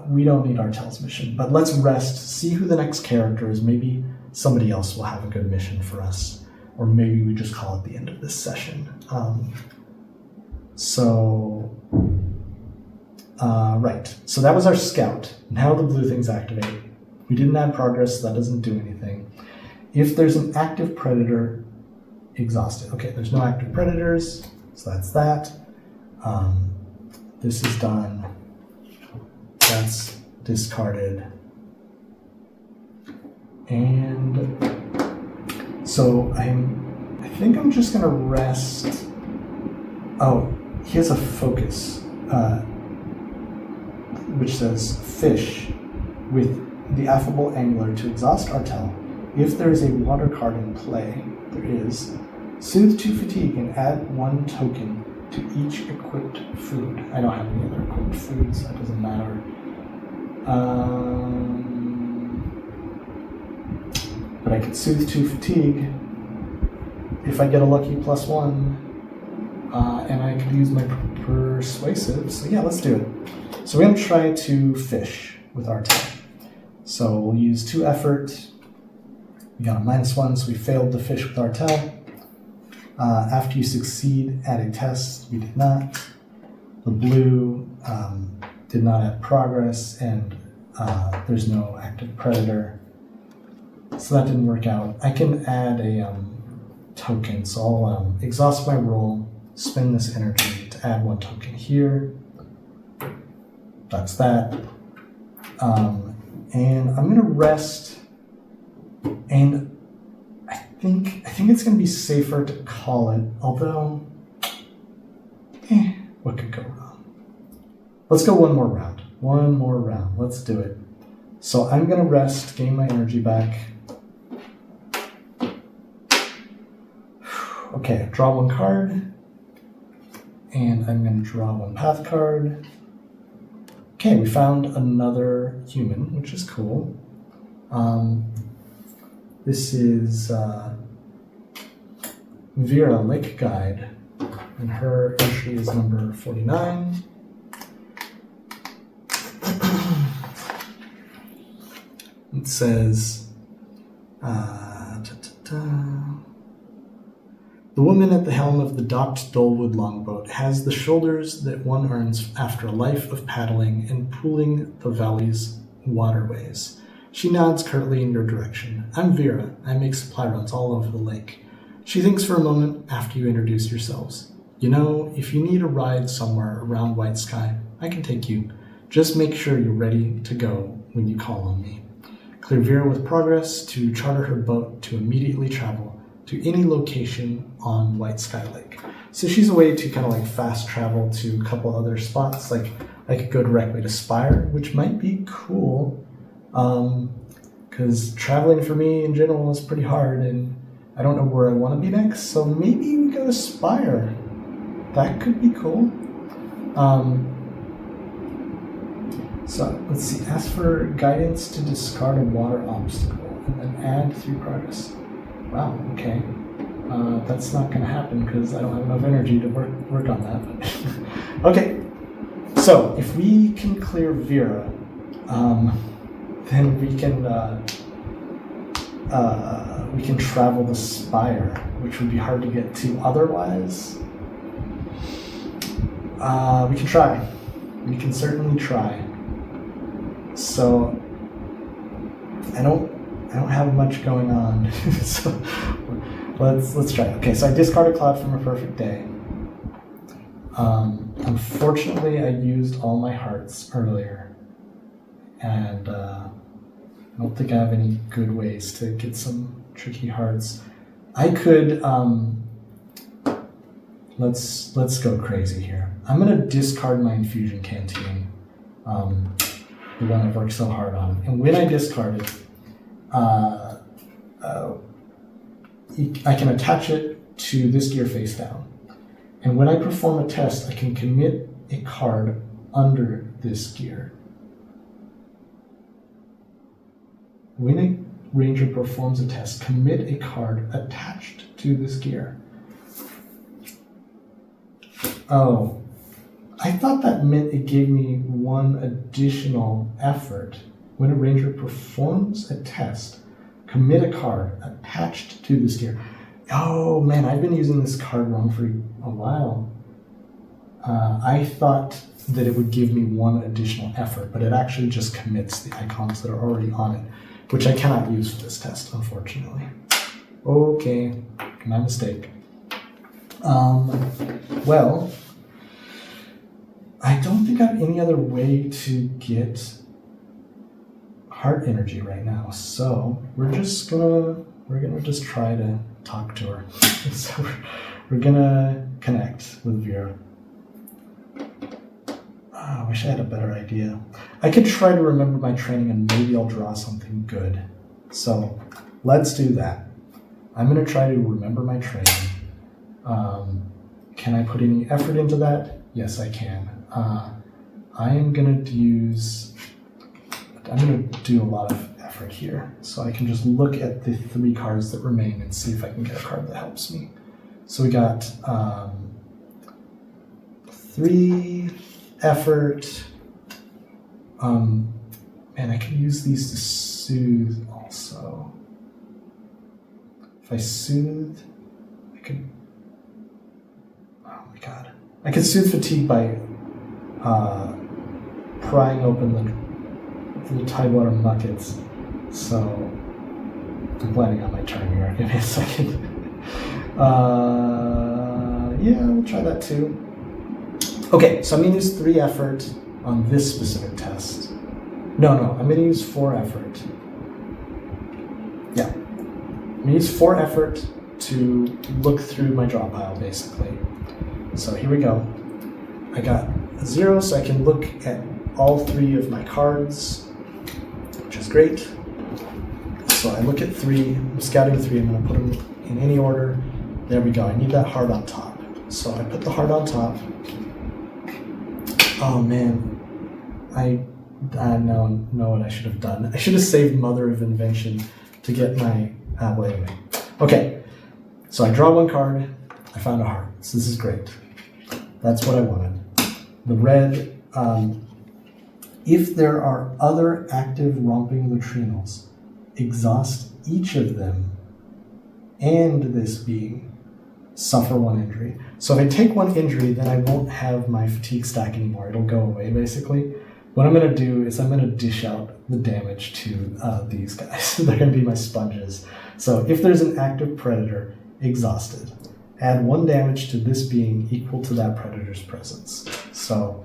we don't need Artel's mission, but let's rest, see who the next character is. Maybe somebody else will have a good mission for us, or maybe we just call it the end of this session. Right, so that was our scout. Now the blue things activate. We didn't add progress, so that doesn't do anything. If there's an active predator, exhaust it. Okay, there's no active predators, so that's that. This is done. That's discarded. And so I think I'm just gonna rest. Oh, he has a focus, which says fish with the affable angler to exhaust Artel. If there is a water card in play, there is, soothe to fatigue and add 1 token to each equipped food. I don't have any other equipped foods, so that doesn't matter. But I could soothe to fatigue if I get a lucky +1, and I could use my persuasive. So yeah, let's do it. So we're going to try to fish with Artel. So we'll use 2 effort. We got a -1, so we failed to fish with Artel. After you succeed at a test, we did not. The blue did not have progress, and there's no active predator. So that didn't work out. I can add a token, so I'll exhaust my roll, spend this energy to add 1 token here. That's that. And I'm going to rest, and I think it's going to be safer to call it, although, what could go wrong? Let's go one more round. Let's do it. So I'm going to rest, gain my energy back. Okay, draw 1 card, and I'm going to draw 1 path card. Okay, we found another human, which is cool. This is Vera, Lake Guide, and her entry is number 49. It says, the woman at the helm of the docked Dolwood longboat has the shoulders that one earns after a life of paddling and pooling the valley's waterways. She nods curtly in your direction. I'm Vera. I make supply runs all over the lake. She thinks for a moment after you introduce yourselves. You know, if you need a ride somewhere around White Sky, I can take you. Just make sure you're ready to go when you call on me. Clear Vera with progress to charter her boat to immediately travel to any location on White Sky Lake. So she's a way to kind of like fast travel to a couple other spots. Like I could go directly to Spire, which might be cool, because traveling for me in general is pretty hard, and I don't know where I want to be next. So maybe we go to Spire. That could be cool. So let's see. Ask for guidance to discard a water obstacle, and then add 3 progress. Wow, okay. That's not going to happen because I don't have enough energy to work on that. Okay, so if we can clear Vera, then we can travel the Spire, which would be hard to get to otherwise. We can try. We can certainly try. So I don't have much going on. So let's try. Okay, so I discarded Cloud from a perfect day. Unfortunately, I used all my hearts earlier, and I don't think I have any good ways to get some tricky hearts. I could let's go crazy here. I'm gonna discard my infusion canteen, the one I've worked so hard on, and when I discard it, I can attach it to this gear face down. And when I perform a test, I can commit a card under this gear. When a ranger performs a test, commit a card attached to this gear. Oh, I thought that meant it gave me one additional effort. When a ranger performs a test, commit a card attached to this gear. Oh man, I've been using this card wrong for a while. I thought that it would give me one additional effort, but it actually just commits the icons that are already on it, which I cannot use for this test, unfortunately. Okay, my mistake. Well, I don't think I have any other way to get heart energy right now, so we're gonna just try to talk to her. So we're gonna connect with Vera. I wish I had a better idea. I could try to remember my training and maybe I'll draw something good. So let's do that. I'm gonna try to remember my training. Can I put any effort into that? Yes, I can. I'm gonna do a lot of effort here. So I can just look at the 3 cards that remain and see if I can get a card that helps me. So we got 3 effort. And I can use these to soothe also. If I soothe, I could, oh my god. I could soothe fatigue by prying open the Tidewater buckets. So I'm planning on my turn here. Give me a second. Yeah, we'll try that too. Okay, so I'm gonna use 3 effort on this specific test. No, I'm gonna use 4 effort. Yeah, I'm gonna use 4 effort to look through my draw pile, basically. So here we go. I got a 0, so I can look at all 3 of my cards, which is great. So I look at 3, I'm scouting 3, I'm gonna put them in any order. There we go, I need that heart on top. So I put the heart on top. Oh man, I know what I should have done. I should have saved Mother of Invention to get my, wait. Okay, so I draw 1 card, I found a heart, so this is great. That's what I wanted. The red, if there are other active romping latrinos, exhaust each of them and this being suffer 1 injury. So if I take 1 injury, then I won't have my fatigue stack anymore. It'll go away, basically. What I'm going to do is I'm going to dish out the damage to these guys. They're going to be my sponges. So if there's an active predator, exhausted. Add 1 damage to this being equal to that predator's presence. So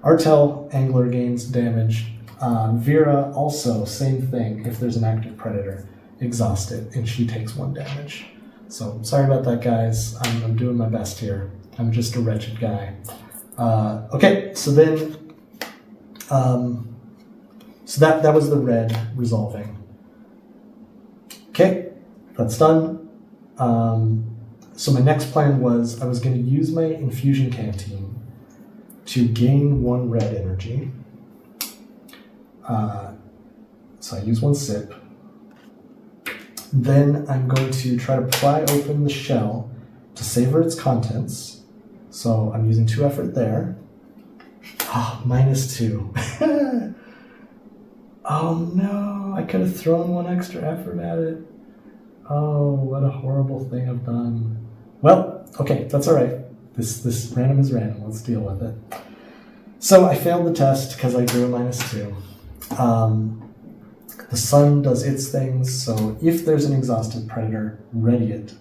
Artel, Angler gains damage. Vera also, same thing. If there's an active predator, exhausted, and she takes 1 damage. So sorry about that, guys. I'm doing my best here. I'm just a wretched guy. Okay, so then, so that was the red resolving. Okay, that's done. So my next plan was I was going to use my infusion canteen to gain 1 red energy. So I use 1 sip. Then I'm going to try to pry open the shell to savor its contents. So I'm using 2 effort there. Ah, -2. Oh no, I could have thrown 1 extra effort at it. Oh, what a horrible thing I've done. Well, okay, that's all right. This random is random. Let's deal with it. So I failed the test because I drew a -2. The sun does its things, so if there's an exhausted predator, ready it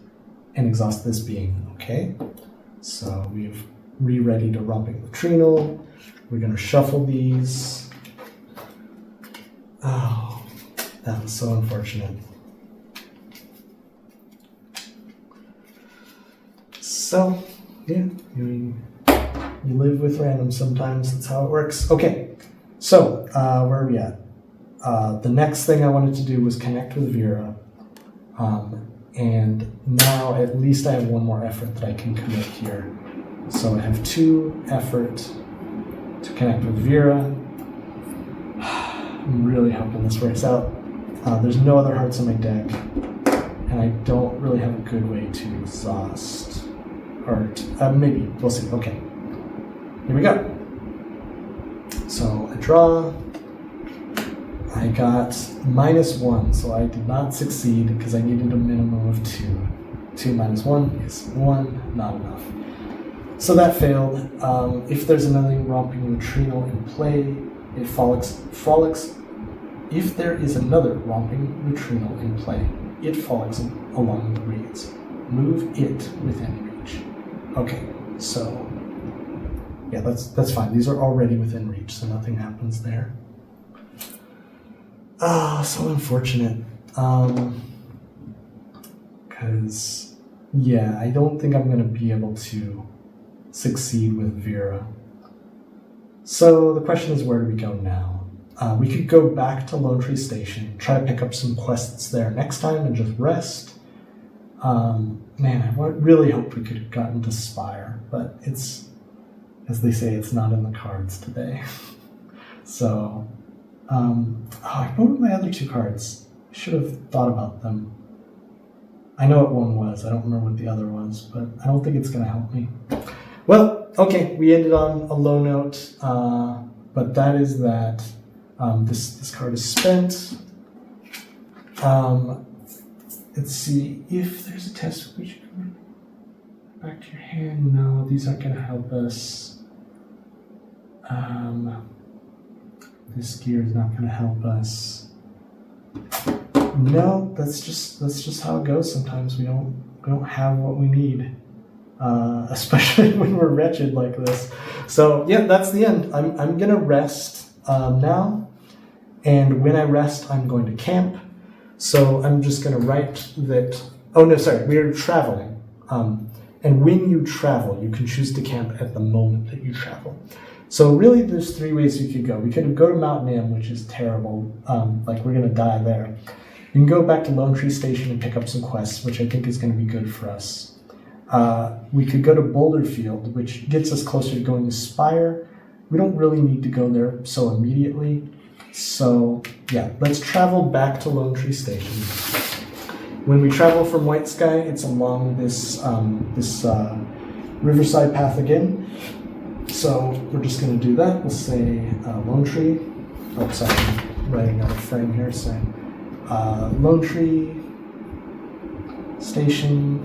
and exhaust this being, okay? So we've re-readied a romping latrino. We're gonna shuffle these. Oh, that was so unfortunate. So, yeah, you live with random sometimes. That's how it works. Okay, so where are we at? The next thing I wanted to do was connect with Vera. And now at least I have 1 more effort that I can commit here. So I have 2 effort to connect with Vera. I'm really hoping this works out. There's no other hearts in my deck, and I don't really have a good way to exhaust. Or maybe, we'll see. Okay, here we go. So I draw. I got -1, so I did not succeed because I needed a minimum of 2. 2 minus 1 is 1, not enough. So that failed. If there's another romping neutrino in play, it frolics. If there is another romping neutrino in play, it frolics along the reeds. Move it within reach. Okay, so yeah, that's fine. These are already within reach, so nothing happens there. Ah, so unfortunate. Because, yeah, I don't think I'm going to be able to succeed with Vera. So the question is, where do we go now? We could go back to Lone Tree Station, try to pick up some quests there next time and just rest. Man, I really hoped we could have gotten to Spire, but it's, as they say, it's not in the cards today. So... I wrote my other 2 cards. I should have thought about them. I know what one was. I don't remember what the other was, but I don't think it's going to help me. Well, okay, we ended on a low note, but that is that. This card is spent. Let's see if there's a test. We should go back to your hand. No, these aren't going to help us. This gear is not going to help us. No, that's just how it goes. Sometimes we don't have what we need, especially when we're wretched like this. So yeah, that's the end. I'm gonna rest now, and when I rest, I'm going to camp. So I'm just gonna write that. Oh no, sorry, we're traveling. And when you travel, you can choose to camp at the moment that you travel. So really, there's 3 ways you could go. We could go to Mount Nim, which is terrible. Like, we're going to die there. You can go back to Lone Tree Station and pick up some quests, which I think is going to be good for us. We could go to Boulder Field, which gets us closer to going to Spire. We don't really need to go there so immediately. So, yeah, let's travel back to Lone Tree Station. When we travel from White Sky, it's along this riverside path again. So we're just going to do that. We'll say Lone Tree. Oh, sorry, I'm writing out a frame here. So Lone Tree Station.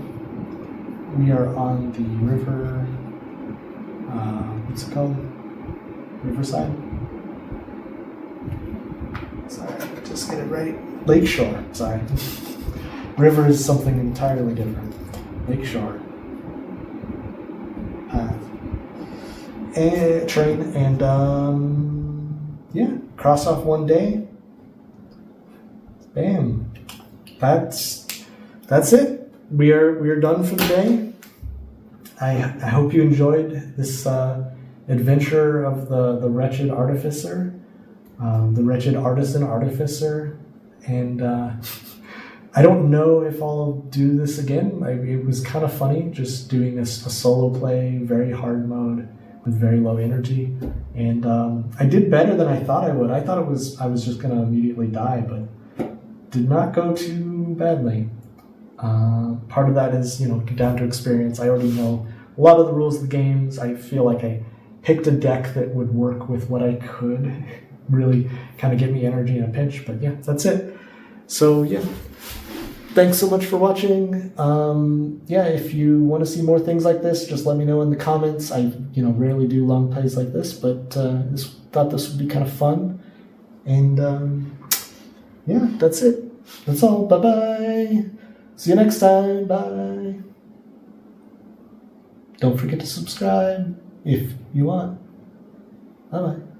We are on the river. What's it called? Riverside? Sorry, just get it right. Lakeshore. Sorry. River is something entirely different. Lakeshore. Path. And train, and yeah, cross off 1 day. Bam. That's it. We are done for the day. I hope you enjoyed this adventure of the wretched Artificer, the wretched Artisan Artificer, and I don't know if I'll do this again. It was kind of funny just doing a solo play, very hard mode with very low energy, and I did better than I thought I would. I thought I was just gonna immediately die, but did not go too badly. Part of that is, down to experience. I already know a lot of the rules of the games. I feel like I picked a deck that would work with what I could, really kind of give me energy in a pinch. But yeah, that's it. So yeah, thanks so much for watching. If you want to see more things like this, just let me know in the comments. I rarely do long plays like this, but thought this would be kind of fun. And that's it. That's all. Bye-bye. See you next time. Bye. Don't forget to subscribe if you want. Bye-bye.